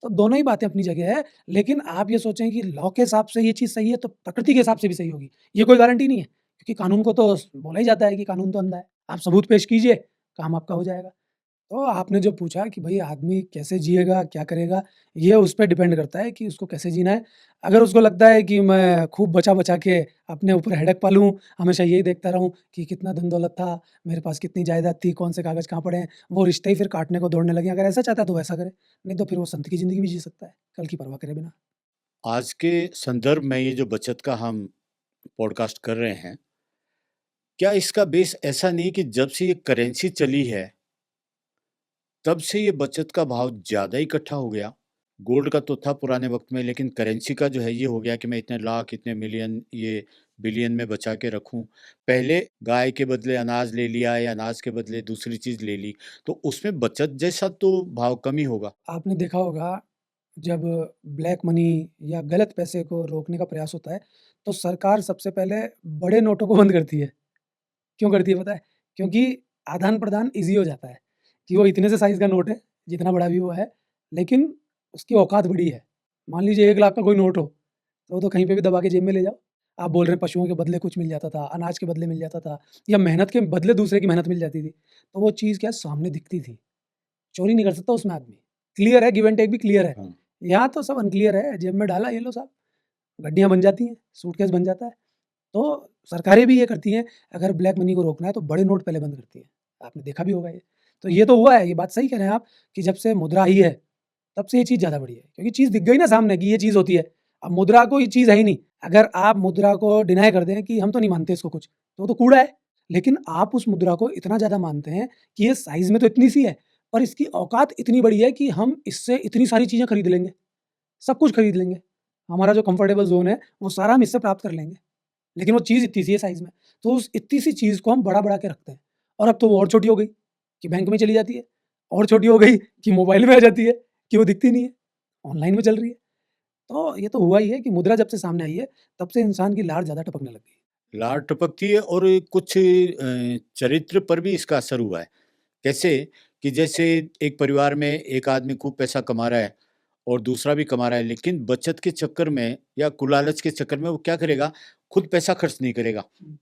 A: तो दोनों ही बातें अपनी जगह है, लेकिन आप ये सोचें कि लॉ के हिसाब से ये चीज़ सही है तो प्रकृति के हिसाब से भी सही होगी। ये कोई गारंटी नहीं है, क्योंकि कानून को तो बोला ही जाता है कि कानून तो अंधा है। आप सबूत पेश कीजिए, काम आपका हो जाएगा। तो आपने जो पूछा कि भई आदमी कैसे जिएगा, क्या करेगा? ये उस पे डिपेंड करता है कि उसको कैसे जीना है। अगर उसको लगता है कि मैं खूब बचा-बचा के अपने ऊपर हेडेक पालूँ, हमेशा यही देखता रहूँ कि कितना धन-दौलत था, मेरे पास कितनी जायदाद थी, कौन से कागज़ कहाँ पड़े हैं, वो रिश्ते ही फिर काटने को दौड़ने लगे। अगर ऐसा चाहता है तो वैसा करे, नहीं तो फिर वो संत की ज़िंदगी भी जी सकता है, कल की परवाह करे बिना।
B: आज के संदर्भ में ये जो बचत का हम पॉडकास्ट कर रहे हैं, क्या इसका बेस ऐसा नहीं कि जब से ये करेंसी चली है, तब से ये बचत का भाव ज़्यादा इकट्ठा हो गया? गोल्ड का तो था पुराने वक़्त में, लेकिन करेंसी का जो है ये हो गया कि मैं इतने लाख, इतने मिलियन, ये बिलियन में बचा के रखूँ। पहले गाय के बदले अनाज ले लिया या अनाज के बदले दूसरी चीज़ ले ली, तो उसमें बचत जैसा तो भाव कम ही होगा।
A: आपने देखा होगा जब ब्लैक मनी या गलत पैसे को रोकने का प्रयास होता है, तो सरकार सबसे पहले बड़े नोटों को बंद करती है। क्यों करती है पता है? क्योंकि आदान-प्रदान ईज़ी हो जाता है, कि वो इतने से साइज़ का नोट है, जितना बड़ा भी वो है, लेकिन उसकी औकात बड़ी है। मान लीजिए 1 लाख का कोई नोट हो, तो वो तो कहीं पे भी दबा के जेब में ले जाओ। आप बोल रहे हैं पशुओं के बदले कुछ मिल जाता था, अनाज के बदले मिल जाता था या मेहनत के बदले दूसरे की मेहनत मिल जाती थी। तो वो चीज़ क्या है सामने दिखती थी, चोरी नहीं कर सकता उसमें आदमी। क्लियर है, गिव एंड टेक भी क्लियर है।
B: हाँ।
A: यहाँ तो सब अनक्लियर है, जेब में डाला ये लो साहब, गड्डियाँ बन जाती हैं, सूटकेस बन जाता है। तो सरकारें भी ये करती हैं, अगर ब्लैक मनी को रोकना है तो बड़े नोट पहले बंद करती हैं। आपने देखा भी होगा ये। तो ये तो हुआ है, ये बात सही कह रहे हैं आप कि जब से मुद्रा आई है, तब से ये चीज़ ज़्यादा बढ़ी है। क्योंकि चीज़ दिख गई ना सामने कि ये चीज़ होती है। अब मुद्रा कोई चीज़ है ही नहीं। अगर आप मुद्रा को डिनाई कर दें कि हम तो नहीं मानते इसको कुछ, तो वो तो कूड़ा है। लेकिन आप उस मुद्रा को इतना ज़्यादा मानते हैं कि ये साइज़ में तो इतनी सी है, पर इसकी औकात इतनी बड़ी है कि हम इससे इतनी सारी चीज़ें खरीद लेंगे, सब कुछ खरीद लेंगे। हमारा जो कंफर्टेबल ज़ोन है, वो सारा हम इससे प्राप्त कर लेंगे। लेकिन वो चीज़ इतनी सी है साइज़ में, तो उस इतनी सी चीज़ को हम बड़ा-बड़ा के रखते हैं और अब तो वो और छोटी हो गई कि बैंक में चली जाती है, और छोटी हो गई कि मोबाइल में आ जाती है कि वो दिखती नहीं है, ऑनलाइन में चल रही है। तो ये तो हुआ ही है कि मुद्रा जब से सामने आई है, तब से इंसान की लार ज़्यादा टपकने लग गई है।
B: लार टपकती है और कुछ चरित्र पर भी इसका असर हुआ है। कैसे? कि जैसे एक परिवार में एक आदमी खूब पैसा कमा रहा है और दूसरा भी कमा रहा है, लेकिन बचत के चक्कर में या कुलालच के चक्कर में वो क्या करेगा? खुद पैसा खर्च नहीं करेगा
A: हुँ,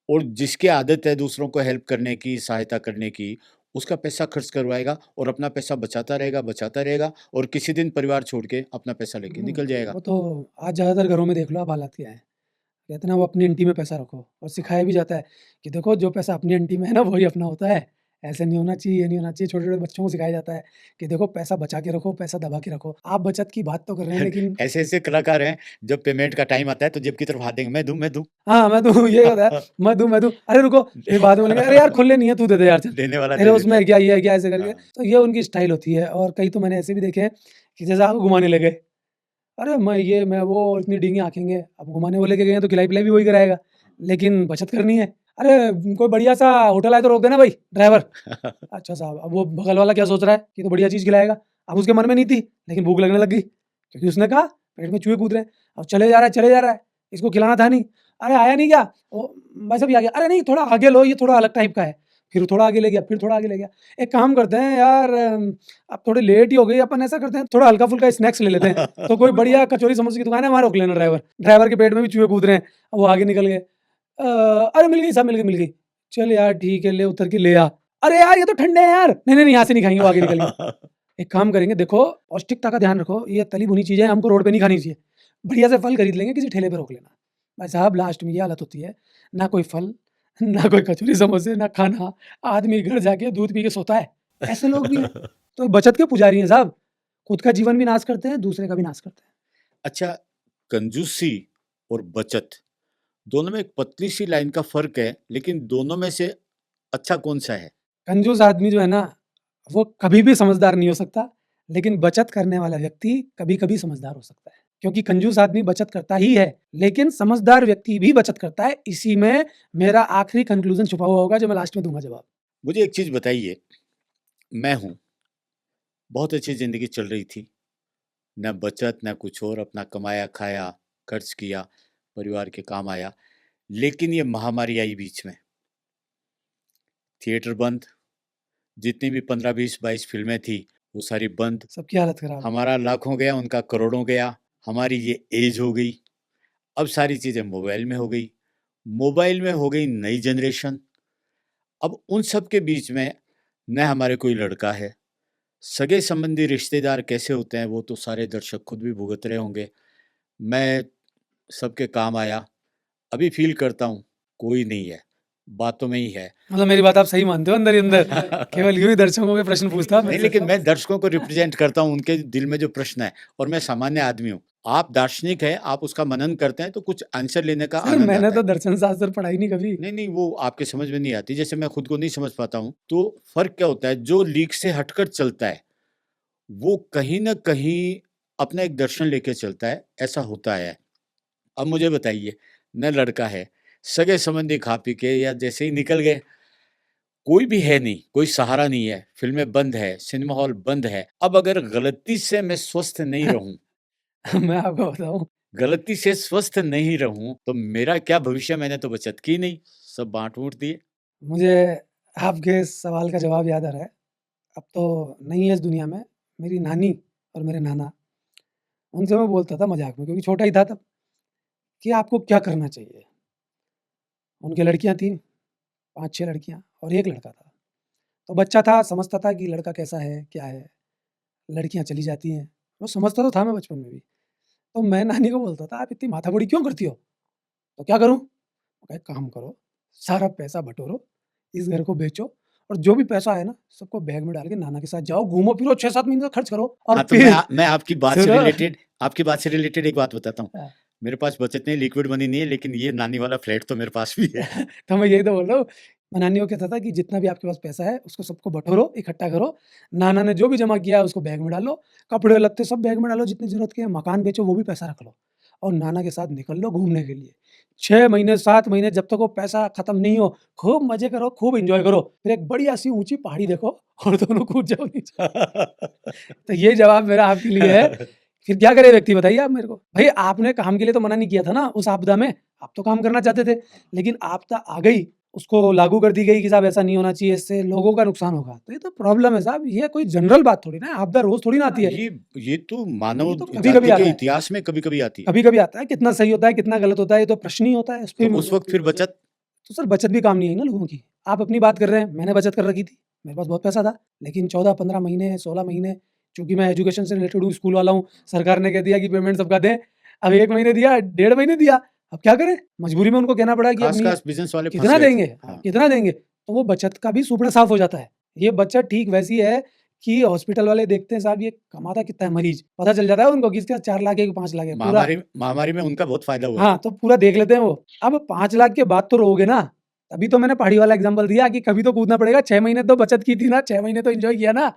B: और जिसकी आदत है दूसरों को हेल्प करने की, सहायता करने की, उसका पैसा खर्च करवाएगा और अपना पैसा बचाता रहेगा और किसी दिन परिवार छोड़ के अपना पैसा लेके निकल जाएगा।
A: वो तो आज ज़्यादातर घरों में देख लो आप हालात क्या है। कहते हैं ना वो अपनी अंटी में पैसा रखो और सिखाया भी जाता है कि देखो जो पैसा अपनी अंटी में है ना वही अपना होता है। ऐसे नहीं होना चाहिए, ये नहीं होना चाहिए। छोटे-छोटे बच्चों को सिखाया जाता है कि देखो पैसा बचा के रखो, पैसा दबा के रखो। आप बचत की बात तो कर रहे हैं लेकिन
B: ऐसे-ऐसे कलाकार हैं, जब पेमेंट का टाइम आता है तो जेब की तरफ हाथ देंगे, मैं दूँ।
A: हाँ, मैं दूँ ये होता है, मैं दूँ, अरे रुको, फिर बाद में बोलेंगे, अरे यार खुले नहीं है, तू दे दे यार चल।
B: देने वाला
A: अरे
B: दे देता
A: उसमें
B: है।
A: है क्या, ये है क्या, ऐसे करके।
B: हाँ।
A: तो ये उनकी स्टाइल होती है और कई तो मैंने ऐसे भी देखे हैं कि जैसे आपको घुमाने ले गए। अरे मैं ये, मैं वो और इतनी डींगे हाँकेंगे। अब घुमाने वो लेके गए हैं तो खिलाई-पिलाई भी वही कराएगा, लेकिन बचत करनी है। अरे कोई बढ़िया-सा होटल है तो रोक देना भाई ड्राइवर। अच्छा साहब, अब वो बगल वाला क्या सोच रहा है कि तो बढ़िया चीज़ खिलाएगा। अब उसके मन में नहीं थी, लेकिन भूख लगने लग गई, क्योंकि उसने कहा पेट में चूहे कूद रहे हैं। अब चले जा रहा है, इसको खिलाना था नहीं, अरे आया नहीं क्या, भाई साहब ये आ गया, अरे नहीं थोड़ा आगे लो, ये थोड़ा अलग टाइप का है, फिर थोड़ा आगे ले गया, फिर थोड़ा आगे ले गया। एक काम करते हैं यार, अब थोड़ी लेट ही हो गई, अपन ऐसा करते हैं थोड़ा हल्का फुल्का स्नैक्स ले लेते हैं। तो कोई बढ़िया कचौरी समोसे की दुकान है, वहाँ रोक लेना। ड्राइवर के पेट में भी चूहे कूद रहे हैं, अब वो आगे निकल गए। अरे मिल गई साहब, मिल गई, चल यार ठीक है, ले उतर के ले आ। अरे यार ये तो ठंडे हैं यार, नहीं यहाँ से नहीं खाएंगे, वो आगे निकल गए। एक काम करेंगे, देखो पौष्टिकता का ध्यान रखो, ये तली भुनी चीजें हमको रोड पे नहीं खानी चाहिए, बढ़िया से फल खरीद लेंगे, किसी ठेले पे रोक लेना। भाई साहब लास्ट में ये हालत होती है, ना कोई फल, ना कोई कचौरी समोसे, ना खाना, आदमी घर जाके दूध पी के सोता है। ऐसे लोग भी हैं। तो बचत के पुजारी हैं साहब, खुद का जीवन भी नाश करते हैं, दूसरे का भी नाश करते हैं।
B: अच्छा, कंजूसी और बचत दोनों में एक पतली सी लाइन का फर्क है, लेकिन दोनों में से अच्छा कौन सा है?
A: कंजूस आदमी जो है ना, वो कभी भी समझदार नहीं हो सकता, लेकिन बचत करने वाला व्यक्ति कभी कभी समझदार हो सकता है, क्योंकि कंजूस आदमी बचत करता ही है, लेकिन समझदार व्यक्ति भी बचत करता है। इसी में मेरा आखिरी कंक्लूजन छुपा हुआ होगा, जो मैं लास्ट में दूंगा जवाब।
B: मुझे एक चीज बताइए, मैं हूं, बहुत अच्छी जिंदगी चल रही थी, न बचत न कुछ और, अपना कमाया खाया, खर्च किया, परिवार के काम आया, लेकिन ये महामारी आई बीच में, थिएटर बंद, जितनी भी 15 20 22 फिल्में थी वो सारी बंद,
A: सबकी हालत खराब।
B: हमारा लाखों गया, उनका करोड़ों गया, हमारी ये एज हो गई, अब सारी चीजें मोबाइल में हो गई, मोबाइल में हो गई नई जनरेशन। अब उन सब के बीच में न हमारे कोई लड़का है, सगे संबंधी रिश्तेदार कैसे होते हैं वो तो सारे दर्शक खुद भी भुगत रहे होंगे। मैं सबके काम आया, अभी फील करता हूँ कोई नहीं है, बातों में ही है।
A: मतलब मेरी बात आप सही मानते हो अंदर ही अंदर? केवल यूं ही दर्शकों के प्रश्न पूछता
B: नहीं, लेकिन मैं दर्शकों को रिप्रेजेंट करता हूँ, उनके दिल में जो प्रश्न है, और मैं सामान्य आदमी हूँ। आप दार्शनिक हैं, आप उसका मनन करते हैं तो कुछ आंसर लेने का
A: सर
B: आनंद
A: मैंने
B: आता
A: तो
B: है।
A: दर्शन शास्त्र पढ़ाई नहीं कभी।
B: नहीं, वो आपके समझ में नहीं आती, जैसे मैं खुद को नहीं समझ पाता हूँ। तो फर्क क्या होता है, जो लीक से हटकर चलता है वो कहीं न कहीं अपना एक दर्शन लेके चलता है, ऐसा होता है। अब मुझे बताइए, न लड़का है, सगे संबंधी खा पी के या जैसे ही निकल गए, कोई भी है नहीं, कोई सहारा नहीं है, फिल्में बंद है, सिनेमा हॉल बंद है। अब अगर गलती से मैं स्वस्थ नहीं रहूं,
A: मैं आपको बताऊं,
B: गलती से स्वस्थ नहीं रहूं तो मेरा क्या भविष्य? मैंने तो बचत की नहीं, सब बांट वूट दिए।
A: मुझे आपके सवाल का जवाब याद आ रहा है। अब तो नहीं है इस दुनिया में, मेरी नानी और मेरे नाना, उनसे मैं बोलता था मजाक में, क्योंकि छोटा ही था तब, कि आपको क्या करना चाहिए। उनकी लड़कियां थी, 5-6 लड़कियां और एक लड़का था। तो बच्चा था, समझता था कि लड़का कैसा है, क्या है। लड़कियां चली जाती हैं, वो समझता तो था मैं बचपन में भी। तो मैं नानी को बोलता था, आप इतनी माथापड़ी क्यों करती हो? तो क्या करूँ? वो कहे, काम करो, सारा पैसा बटोरो, इस घर को बेचो, और जो भी पैसा है ना, सबको बैग में डाल के नाना के साथ जाओ, घूमो फिरो, 6-7 महीने तक खर्च करो, और
B: हाँ, तो
A: फिर
B: मैं
A: सुनो।
B: आपकी बात से रिलेटेड एक बात बताता हूँ।
A: हाँ,
B: मेरे पास बचत नहीं, लिक्विड मनी नहीं है, लेकिन ये नानी वाला फ्लैट तो मेरे पास भी है।
A: तो मैं यही तो बोल रहा हूँ। मैं नानी को कहता था कि जितना भी आपके पास पैसा है, उसको सबको बटोरो, इकट्ठा करो। नाना ने जो भी जमा किया है, उसको बैग में डालो, कपड़े-लत्ते सब बैग में डालो, जितनी ज़रूरत के हैं, मकान बेचो, वो भी पैसा रख लो, और नाना के साथ निकल लो घूमने के लिए। 6 महीने, 7 महीने, जब तक वो पैसा खत्म नहीं हो, खूब मज़े करो, खूब एन्जॉय करो। फिर एक बढ़िया-सी ऊँची पहाड़ी देखो और दोनों कूद जाओ नीचे। तो ये जवाब मेरा आपके लिए है। फिर क्या करे व्यक्ति, बताइए आप मेरे को? भई आपने काम के लिए तो मना नहीं किया था ना उस आपदा में, आप तो काम करना चाहते थे, लेकिन आपदा आ गई, उसको लागू कर दी गई कि साहब ऐसा नहीं होना चाहिए, इससे लोगों का नुकसान होगा। तो ये तो प्रॉब्लम है साहब, ये कोई जनरल बात थोड़ी ना है, आपदा रोज़ थोड़ी ना आती है।
B: ये तो मानव
A: ये तो कभी-कभी
B: जाति
A: आता
B: के
A: है,
B: इतिहास में कभी-कभी आती है।
A: कभी-कभी आता है, कितना सही होता है, कितना गलत होता है, ये तो प्रश्न ही होता है।
B: तो उस वक़्त फिर बचत?
A: तो सर बचत भी काम नहीं आई ना लोगों की। आप अपनी बात कर रहे हैं, मैंने बचत कर रखी थी, मेरे पास बहुत पैसा था, लेकिन 14-15 महीने, 16 महीने, चूँकि मैं एजुकेशन से रिलेटेड हूँ, स्कूल वाला हूँ, सरकार ने कह दिया कि पेमेंट सबका दें। अब 1 महीने दिया, 1.5 महीने दिया, अब क्या करें? मजबूरी में उनको कहना पड़ा कि अपनी
B: खास-खास बिज़नेस वाले फँस
A: कितना
B: गए थे।
A: देंगे?
B: हाँ।
A: कितना देंगे? तो वो बचत का भी सुपड़ा साफ हो जाता है। ये बचत ठीक वैसी है कि हॉस्पिटल वाले देखते हैं साहब ये कमाता कितना है मरीज़, पता चल जाता है उनको कि इसका 4 लाख है कि 5 लाख है, पूरा।
B: महामारी में उनका बहुत फ़ायदा हुआ।
A: हाँ, तो पूरा देख लेते हैं वो। अब 5 लाख के बाद तो रोओगे ना, तभी तो मैंने पहाड़ी वाला एग्ज़ाम्पल दिया कि कभी तो कूदना पड़ेगा। 6 महीने तो बचत की थी ना, 6 महीने तो एन्जॉय किया ना।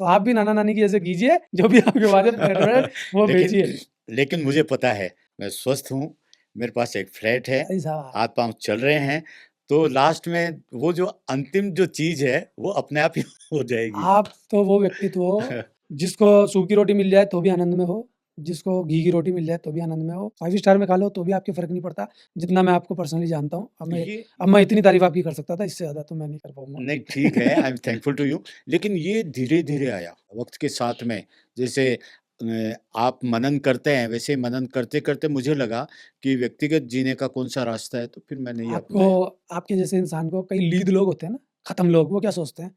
A: तो आप भी नाना-नानी की जैसे कीजिए, जो भी आपके पास है फ्लैट व्लैट वो बेचिए।
B: लेकिन मुझे पता है, मैं स्वस्थ हूँ, मेरे पास एक फ्लैट है,
A: भाई साहब,
B: हाथ-पाँव चल रहे हैं, तो लास्ट में वो जो अंतिम जो चीज़ है, वो अपने आप ही हो जाएगी।
A: आप तो वो व्यक्तित्व हो जिसको सूखी रोटी मिल जाए तो भी आनंद में हो, जिसको घी की रोटी मिल जाए तो भी आनंद में हो, 5 स्टार में खा लो तो भी आपके फ़र्क नहीं पड़ता, जितना मैं आपको पर्सनली जानता हूँ।
B: ये
A: अब मैं इतनी तारीफ़ आपकी कर सकता था, इससे ज़्यादा तो मैं नहीं कर पाऊँगा।
B: नहीं ठीक है, I am thankful to you. लेकिन ये धीरे-धीरे आया वक़्त के साथ में। जैसे आप मनन करते हैं, वैसे ही मनन करते-करते मुझे लगा कि व्यक्तिगत जीने का कौन-सा रास्ता है, तो फिर मैंने ये
A: आपको
B: अपनाया।
A: आपके जैसे इंसान को कई लीद लोग होते हैं ना, ख़त्म लोग, वो क्या सोचते हैं?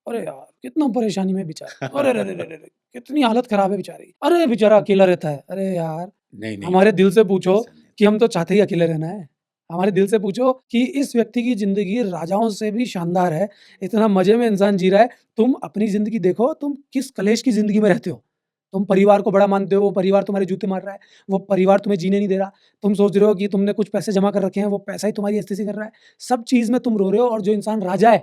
A: अरे यार! कितना परेशानी में बेचारा, अरे रे रे रे रे रे! कितनी हालत ख़राब है बेचारे की, अरे बेचारा अकेला रहता है। अरे यार!
B: नहीं, नहीं,
A: हमारे दिल से पूछो
B: ऐसा नहीं।
A: कि हम तो चाहते ही अकेले रहना है। हमारे दिल से पूछो कि इस व्यक्ति की ज़िंदगी राजाओं से भी शानदार है, इतना मज़े में इंसान जी रहा है, तुम अपनी ज़िंदगी देखो, तुम किस कलेश की ज़िंदगी में रहते हो। तुम परिवार को बड़ा मानते हो, वो परिवार तुम्हारे जूते मार रहा है, वो परिवार तुम्हें जीने नहीं दे रहा। तुम सोच रहे हो कि तुमने कुछ पैसे जमा कर रखे हैं, वो पैसा ही तुम्हारी अस्ती कर रहा है। सब चीज़ में तुम रो रहे हो और जो इंसान राजा है,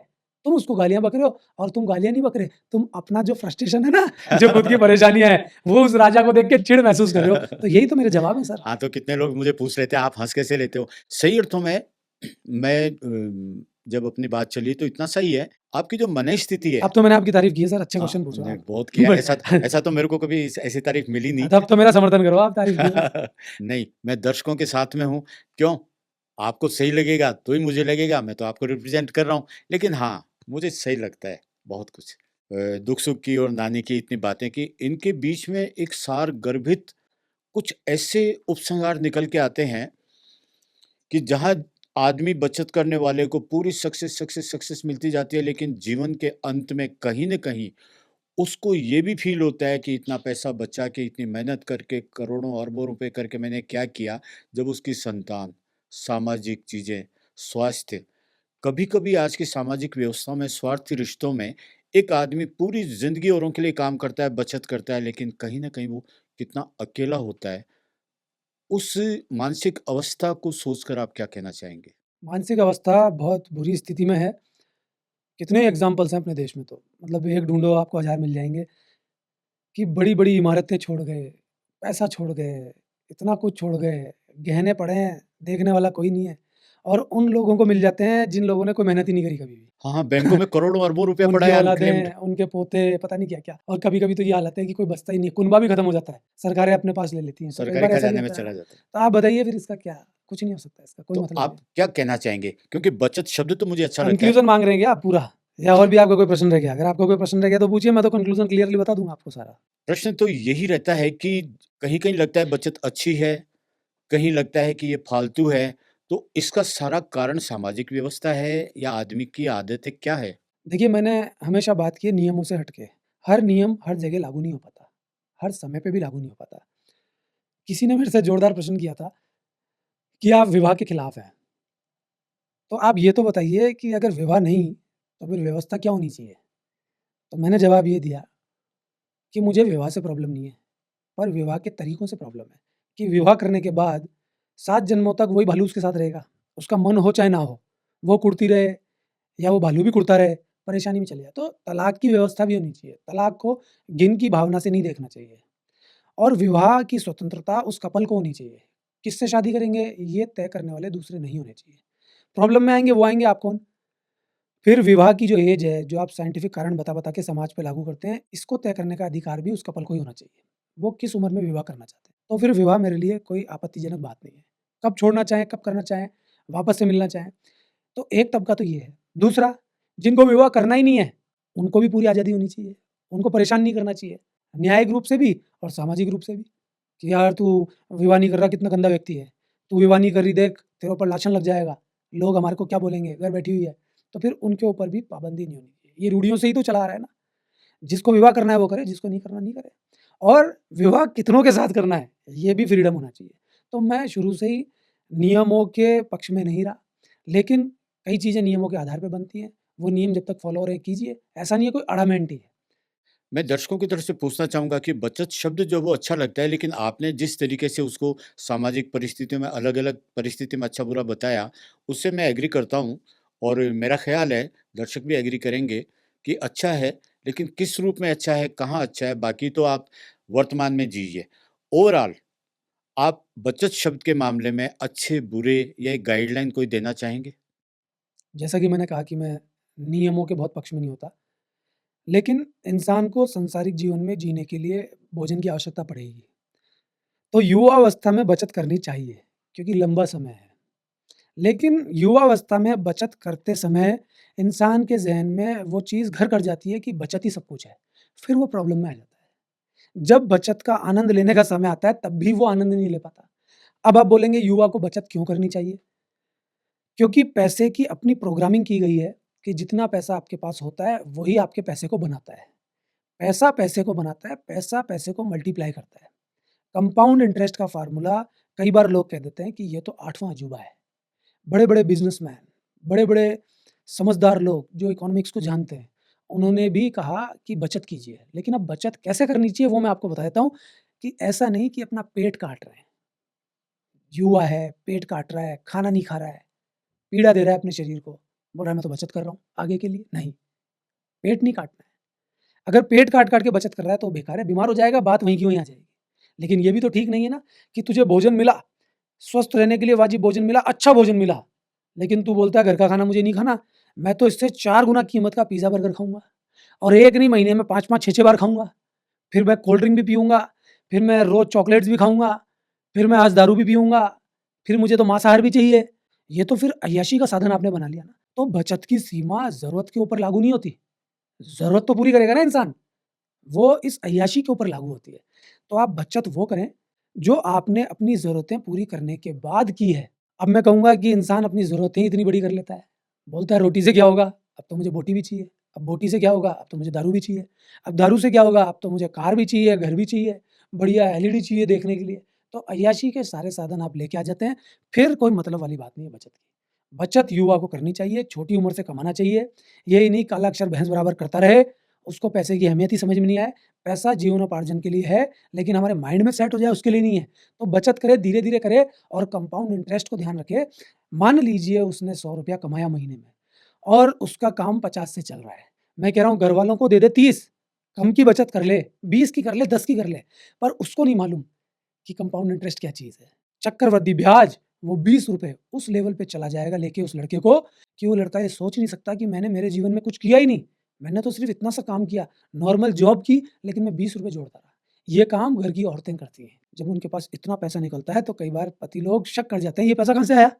A: तुम उसको गालियाँ बक रहे हो और तुम गालियाँ नहीं बक रहे, तुम अपना जो फ्रस्ट्रेशन है ना, जो खुद की परेशानियाँ हैं, वो उस राजा को देख के चिढ़ महसूस कर रहे हो। तो यही तो मेरे जवाब है सर।
B: हाँ, तो कितने लोग मुझे पूछ रहे थे, आप हँस कैसे लेते हो? सही अर्थों में मैं जब अपनी बात चली तो इतना सही है। आपकी जो मनःस्थिति है
A: अब तो मैंने आपकी तारीफ़ की है सर, अच्छे क्वेश्चन पूछो
B: नहीं
A: आप।
B: बहुत किया। ऐसा
A: बट
B: ऐसा तो मेरे को कभी ऐसी तारीफ़ मिली नहीं।
A: तब तो मेरा समर्थन करो, आप तारीफ़ किए।
B: नहीं, मैं दर्शकों के साथ में हूँ। क्यों? आपको सही लगेगा तो ही मुझे लगेगा, मैं तो आपको रिप्रेज़ेंट कर रहा हूँ। लेकिन हाँ, मुझे सही लगता है बहुत कुछ। दुःख-सुख की और नानी की इतनी बातें की, इनके बीच में एक सार गर्भित कुछ ऐसे उपसंहार निकल के आते हैं कि जहाँ आदमी बचत करने वाले को पूरी सक्सेस मिलती जाती है, लेकिन जीवन के अंत में कहीं न कहीं उसको ये भी फ़ील होता है कि इतना पैसा बचा के, इतनी मेहनत करके, करोड़ों अरबों रुपए करके मैंने क्या किया? जब उसकी संतान, सामाजिक चीज़ें, स्वास्थ्य, कभी-कभी आज की सामाजिक व्यवस्था में, स्वार्थी रिश्तों में, एक आदमी पूरी ज़िंदगी औरों के लिए काम करता है, बचत करता है, लेकिन कहीं न कहीं वो कितना अकेला होता है। उस मानसिक अवस्था को सोचकर आप क्या कहना चाहेंगे?
A: मानसिक अवस्था बहुत बुरी स्थिति में है। कितने एग्ज़ाम्पल्स हैं अपने देश में तो। मतलब एक ढूँढो आपको हज़ार मिल जाएँगे कि बड़ी-बड़ी इमारतें छोड़ गए, पैसा छोड़ गए, इतना कुछ छोड़ गए, गहने पड़े हैं, देखने वाला कोई नहीं है और उन लोगों को मिल जाते हैं जिन लोगों ने कोई मेहनत ही नहीं करी कभी भी।
B: हाँ, हाँ, बैंकों में करोड़ों अरबों रुपया पड़ा
A: उनकी
B: है अनक्लेम्ड।
A: औलादें, उनके पोते, पता नहीं क्या-क्या और कभी-कभी तो ये हालत है कि कोई बचता ही नहीं है, कुनबा भी खत्म हो जाता है, सरकारें अपने पास ले लेती हैं, तो कई
B: सरकारी
A: बार ऐसा भी
B: खजाने में
A: होता है।
B: चला जाता है।
A: तो आप बताइए फिर इसका क्या? कुछ नहीं हो सकता इसका, कोई
B: तो
A: मतलब नहीं
B: आप
A: है।
B: क्या कहना चाहेंगे? क्योंकि बचत शब्द तो मुझे अच्छा लगता है।
A: कन्क्लूज़न माँग रहे हैं क्या आप पूरा? या और भी आपका कोई प्रश्न रह गया? अगर आपका कोई प्रश्न रह गया तो पूछिए, मैं तो कन्क्लूज़न क्लियरली बता दूँगा आपको सारा।
B: प्रश्न तो यही रहता है कि कहीं-कहीं लगता है बचत अच्छी है, कहीं लगता है कि ये फालतू है, तो इसका सारा कारण सामाजिक व्यवस्था है या आदमी की आदत है, क्या है?
A: देखिए, मैंने हमेशा बात की है नियमों से हट के। हर नियम हर जगह लागू नहीं हो पाता, हर समय पे भी लागू नहीं हो पाता। किसी ने मेरे से जोरदार प्रश्न किया था कि आप विवाह के खिलाफ हैं, तो आप ये तो बताइए कि अगर विवाह नहीं, तो फिर व्यवस्था क्या होनी चाहिए? तो मैंने जवाब ये दिया कि मुझे विवाह से प्रॉब्लम नहीं है, पर विवाह के तरीकों से प्रॉब्लम है कि विवाह करने के बाद 7 जन्मों तक वही भालू उसके साथ रहेगा। उसका मन हो चाहे ना हो, वो कुड़ती रहे या वो भालू भी कुड़ता रहे, परेशानी में चले जाए। तो तलाक की व्यवस्था भी होनी चाहिए। तलाक को गिन की भावना से नहीं देखना चाहिए और विवाह की स्वतंत्रता उस कपल को होनी चाहिए। किससे शादी करेंगे, ये तय करने वाले दूसरे नहीं होने चाहिए। प्रॉब्लम में आएँगे, वो आएँगे, आप कौन? फिर विवाह की जो एज है, जो आप साइंटिफिक कारण बता-बता के समाज पे लागू करते हैं, इसको तय करने का अधिकार भी उस कपल को ही होना चाहिए। वो किस उम्र में विवाह करना चाहते हैं। तो फिर विवाह मेरे लिए कोई आपत्तिजनक बात नहीं है। कब छोड़ना चाहें, कब करना चाहें, वापस से मिलना चाहें, तो एक तबका तो ये है। दूसरा, जिनको विवाह करना ही नहीं है, उनको भी पूरी आज़ादी होनी चाहिए। उनको परेशान नहीं करना चाहिए, न्यायिक रूप से भी और सामाजिक रूप से भी, कि यार तू विवाह नहीं कर रहा, कितना गंदा व्यक्ति है। तू विवाह नहीं कर रही, देख तेरे ऊपर लाछन लग जाएगा। लोग हमारे को क्या बोलेंगे, घर बैठी हुई है। तो फिर उनके ऊपर भी पाबंदी नहीं होनी चाहिए। ये रूढ़ियों से ही तो चला आ रहा है ना। जिसको विवाह करना है वो करे, जिसको नहीं करना नहीं करे। और विवाह कितनों के साथ करना है, ये भी फ्रीडम होना चाहिए। तो मैं शुरू से ही नियमों के पक्ष में नहीं रहा, लेकिन कई चीज़ें नियमों के आधार पे बनती हैं। वो नियम जब तक फ़ॉलो हो रहे हैं कीजिए, ऐसा नहीं है कोई अड़ामेंट ही है।
B: मैं दर्शकों की तरफ से पूछना चाहूँगा कि बचत शब्द जो वो अच्छा लगता है, लेकिन आपने जिस तरीके से उसको सामाजिक परिस्थितियों में अलग-अलग परिस्थिति में अच्छा-बुरा बताया, उससे मैं एग्री करता हूँ और मेरा ख़्याल है दर्शक भी एग्री करेंगे कि अच्छा है, लेकिन किस रूप में अच्छा है, कहाँ अच्छा है, बाकी तो आप वर्तमान में जिइए। ओवरऑल आप बचत शब्द के मामले में अच्छे-बुरे या एक गाइडलाइन कोई देना चाहेंगे?
A: जैसा कि मैंने कहा कि मैं नियमों के बहुत पक्ष में नहीं होता, लेकिन इंसान को सांसारिक जीवन में जीने के लिए भोजन की आवश्यकता पड़ेगी। तो युवावस्था में बचत करनी चाहिए क्योंकि लंबा समय है। लेकिन युवावस्था में बचत करते समय इंसान के ज़हन में वो चीज़ घर कर जाती है कि बचत ही सब कुछ है। फिर वो प्रॉब्लम में आ जाता है। जब बचत का आनंद लेने का समय आता है तब भी वो आनंद नहीं ले पाता। अब आप बोलेंगे युवा को बचत क्यों करनी चाहिए? क्योंकि पैसे की अपनी प्रोग्रामिंग की गई है कि जितना पैसा आपके पास होता है वही आपके पैसे को बनाता है। पैसा पैसे को बनाता है, पैसा पैसे को मल्टीप्लाई करता है। कंपाउंड इंटरेस्ट का फ़ॉर्मूला कई बार लोग कह देते हैं कि ये तो आठवां अजूबा है। बड़े-बड़े बिज़नेसमैन, बड़े-बड़े समझदार लोग जो इकोनॉमिक्स को जानते हैं, उन्होंने भी कहा कि बचत कीजिए। लेकिन अब बचत कैसे करनी चाहिए वो मैं आपको बता देता हूँ कि ऐसा नहीं कि अपना पेट काट रहे हैं। युवा है, पेट काट रहा है, खाना नहीं खा रहा है, पीड़ा दे रहा है अपने शरीर को, बोल रहा है मैं तो बचत कर रहा हूँ आगे के लिए। नहीं, पेट नहीं काटना है। अगर पेट काट-काट के बचत कर रहा है तो बेकार है, बीमार हो जाएगा, बात वहीं की वहीं आ जाएगी। लेकिन ये भी तो ठीक नहीं है ना कि तुझे भोजन मिला, स्वस्थ रहने के लिए वाजिब भोजन मिला, अच्छा भोजन मिला, लेकिन तू बोलता है घर का खाना मुझे नहीं खाना, मैं तो इससे 4 गुना कीमत का पिज़्ज़ा बर्गर खाऊँगा और एक नहीं महीने में 5-5 6-6 बार खाऊँगा। फिर मैं कोल्ड ड्रिंक भी पीऊँगा, फिर मैं रोज़ चॉकलेट्स भी खाऊँगा, फिर मैं आज दारू भी पीऊँगा, फिर मुझे तो मांसाहार भी चाहिए। ये तो फिर अय्याशी का साधन आपने बना लिया ना। तो बचत की सीमा ज़रूरत के ऊपर लागू नहीं होती। ज़रूरत तो पूरी करेगा ना इंसान। वो इस अय्याशी के ऊपर लागू होती है। तो आप बचत वो करें, जो आपने अपनी ज़रूरतें पूरी करने के बाद की है। अब मैं कहूँगा कि इंसान अपनी ज़रूरतें ही इतनी बड़ी कर लेता है। बोलता है रोटी से क्या होगा? अब तो मुझे बोटी भी चाहिए। अब बोटी से क्या होगा? अब तो मुझे दारू भी चाहिए। अब दारू से क्या होगा? अब तो मुझे कार भी चाहिए, घर भी चाहिए, बढ़िया एलईडी चाहिए देखने के लिए। तो अय्याशी के सारे साधन आप लेके आ जाते हैं, फिर कोई मतलब वाली बात नहीं है बचत की। बचत युवा को करनी चाहिए, छोटी उम्र से कमाना चाहिए। ये नहीं काला अक्षर भैंस बराबर करता रहे, उसको पैसे की अहमियत ही समझ में नहीं आए। पैसा जीवनोपार्जन के लिए है, लेकिन हमारे माइंड में सेट हो जाए उसके लिए नहीं है। तो बचत करे, धीरे-धीरे करे और कंपाउंड इंटरेस्ट को ध्यान रखे। मान लीजिए उसने ₹100 कमाया महीने में और उसका काम 50 से चल रहा है। मैं कह रहा हूँ घरवालों को दे दे 30, कम की बचत कर ले, 20 की कर ले, 10 की कर ले, पर उसको नहीं मालूम कि कंपाउंड इंटरेस्ट क्या चीज़ है। चक्रवृद्धि ब्याज वो ₹20 उस लेवल पे चला जाएगा लेके उस लड़के को कि वो लड़का ये सोच नहीं सकता कि मैंने मेरे जीवन में कुछ किया ही नहीं। मैंने तो सिर्फ़ इतना सा काम किया, नॉर्मल जॉब की लेकिन मैं ₹20 जोड़ता रहा। ये काम घर की औरतें करती हैं। जब उनके पास इतना पैसा निकलता है तो कई बार पति लोग शक कर जाते हैं, ये पैसा कहाँ से आया?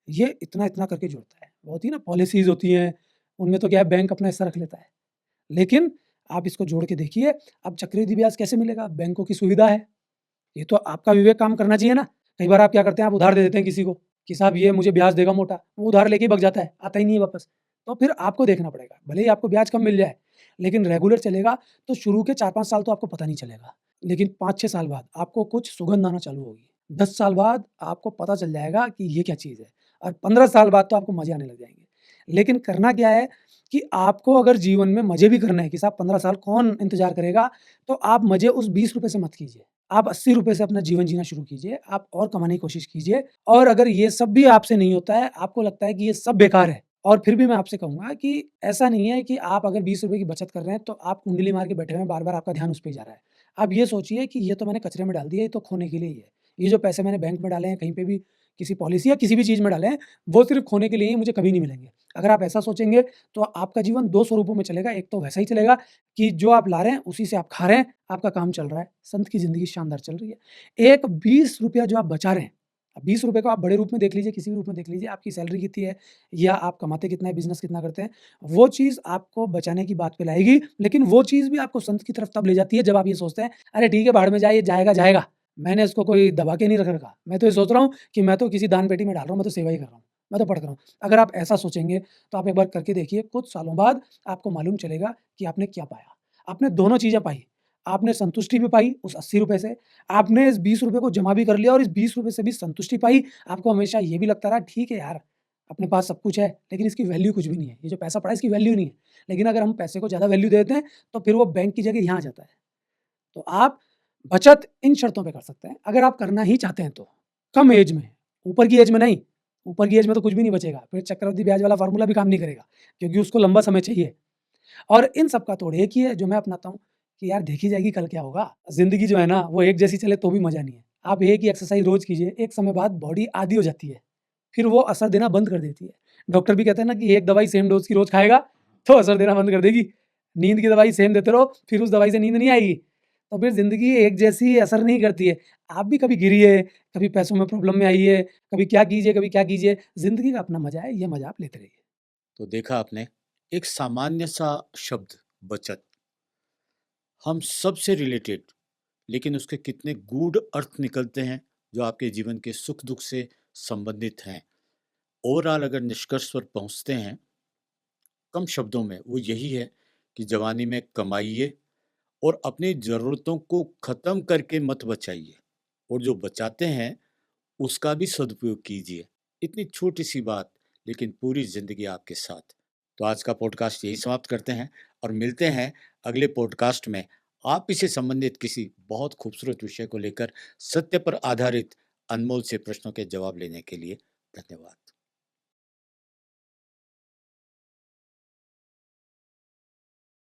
A: ये इतना-इतना करके जोड़ता है। वो होती है ना पॉलिसीज़ होती हैं, उनमें तो क्या है बैंक अपना हिस्सा रख लेता है। लेकिन आप इसको जोड़ के देखिए, अब चक्रवृद्धि ब्याज कैसे मिलेगा? बैंकों की सुविधा है। ये तो आपका विवेक काम करना चाहिए ना। कई बार आप क्या करते हैं, आप उधार दे देते हैं किसी को कि साहब ये मुझे ब्याज देगा मोटा, वो उधार लेके ही भग जाता है, आता ही नहीं है वापस। तो फिर आपको देखना पड़ेगा, भले ही आपको ब्याज कम मिल जाए, लेकिन रेगुलर चलेगा तो शुरू के 4-5 साल तो आपको पता नहीं चलेगा। लेकिन 5-6 साल बाद आपको कुछ सुगंध आना चालू होगी। 10 साल बाद आपको पता चल जाएगा कि ये क्या चीज़ है और 15 साल बाद तो आपको मज़े आने लग जाएँगे। लेकिन करना क्या है कि आपको अगर जीवन में मज़े भी करने हैं कि साहब 15 साल कौन इंतज़ार करेगा, तो आप मज़े उस ₹20 से मत कीजिए। आप ₹80 से अपना जीवन जीना शुरू कीजिए, आप और कमाने की कोशिश कीजिए और अगर ये सब भी आपसे नहीं होता है, आपको लगता है कि ये सब बेकार है और फिर भी मैं आपसे कहूँगा कि ऐसा नहीं है कि आप अगर ₹20 की बचत कर रहे हैं, तो आप कुंडली मार के बैठे हुए हैं, बार-बार आपका ध्यान उस पे ही जा रहा है। आप ये सोचिए कि ये तो मैंने कचरे में डाल दिया, ये तो खोने के लिए ही है। ये जो पैसे मैंने बैंक में डाले हैं, कहीं पे भी किसी पॉलिसी या किसी भी चीज़ में डाले हैं, वो सिर्फ़ खोने के लिए ही मुझे कभी नहीं मिलेंगे। अगर आप ऐसा सोचेंगे, तो आपका जीवन 2 स्वरूपों में चलेगा, एक तो वैसा ही चलेगा कि जो आप ला रहे हैं, उसी से आप खा रहे हैं, आपका काम चल रहा है, संत की ज़िंदगी शानदार चल रही है। एक ₹20 जो आप बचा रहे हैं, अब ₹20 को आप बड़े रूप में देख लीजिए, किसी भी रूप में देख लीजिए, आपकी सैलरी कितनी है या आप कमाते कितना है, बिज़नेस कितना करते हैं, वो चीज़ आपको बचाने की बात पे लाएगी, लेकिन वो चीज़ भी आपको संत की तरफ तब ले जाती है जब आप ये सोचते हैं, अरे ठीक है, भाड़ में जाए, ये जाएगा, जाएगा। मैंने इसको कोई दबा के नहीं रख रखा। मैं तो ये सोच रहा हूँ कि मैं तो किसी दान पेटी में डाल रहा हूँ, मैं तो सेवा ही कर रहा हूँ, मैं तो पढ़ रहा हूँ। अगर आप ऐसा सोचेंगे, तो आप एक बार करके देखिए, कुछ सालों बाद आपको मालूम चलेगा कि आपने क्या पाया। आपने दोनों चीज़ें पाई। आपने संतुष्टि भी पाई उस ₹80 से, आपने इस ₹20 को जमा भी कर लिया और इस ₹20 से भी संतुष्टि पाई। आपको हमेशा ये भी लगता रहा ठीक है यार, अपने पास सब कुछ है, लेकिन इसकी वैल्यू कुछ भी नहीं है। ये जो पैसा पड़ा है इसकी वैल्यू नहीं है। लेकिन अगर हम पैसे को ज़्यादा वैल्यू दे देते हैं, तो फिर वो बैंक की जगह यहाँ आ जाता है। तो आप बचत इन शर्तों पे कर सकते हैं, अगर आप करना ही चाहते हैं तो। कम एज में, ऊपर की एज में नहीं। ऊपर की एज में तो कुछ भी नहीं बचेगा, फिर चक्रवृद्धि ब्याज वाला फ़ॉर्मूला भी काम नहीं करेगा, क्योंकि उसको लंबा समय चाहिए। और इन सब का तोड़ एक ही है जो मैं अपनाता हूँ कि यार देखी जाएगी कल क्या होगा। ज़िंदगी जो है ना वो एक जैसी चले तो भी मज़ा नहीं है। आप एक ही एक्सरसाइज़ रोज़ कीजिए, एक समय बाद बॉडी आदी हो जाती है, फिर वो असर देना बंद कर देती है। डॉक्टर भी कहते हैं ना कि एक दवाई सेम डोज़ की रोज़ खाएगा, तो असर देना बंद कर देगी। नींद की दवाई सेम देते रहो, फिर उस दवाई से नींद नहीं आएगी। तो फिर ज़िंदगी एक जैसी असर नहीं करती है। आप भी कभी गिरिए, कभी पैसों में प्रॉब्लम में आइए, कभी क्या कीजिए, ज़िंदगी का अपना मज़ा है, ये मज़ा आप लेते रहिए।
B: तो देखा आपने, एक सामान्य सा शब्द बचत, हम सबसे रिलेटेड, लेकिन उसके कितने गूढ़ अर्थ निकलते हैं जो आपके जीवन के सुख दुख से संबंधित हैं। ओवरऑल अगर निष्कर्ष पर पहुंचते हैं कम शब्दों में, वो यही है कि जवानी में कमाइए और अपनी ज़रूरतों को ख़त्म करके मत बचाइए, और जो बचाते हैं उसका भी सदुपयोग कीजिए। इतनी छोटी सी बात, लेकिन पूरी ज़िंदगी आपके साथ। तो आज का पॉडकास्ट यही समाप्त करते हैं और मिलते हैं अगले पॉडकास्ट में आप ही से संबंधित किसी बहुत खूबसूरत विषय को लेकर, सत्य पर आधारित अनमोल से प्रश्नों के जवाब लेने के लिए। धन्यवाद।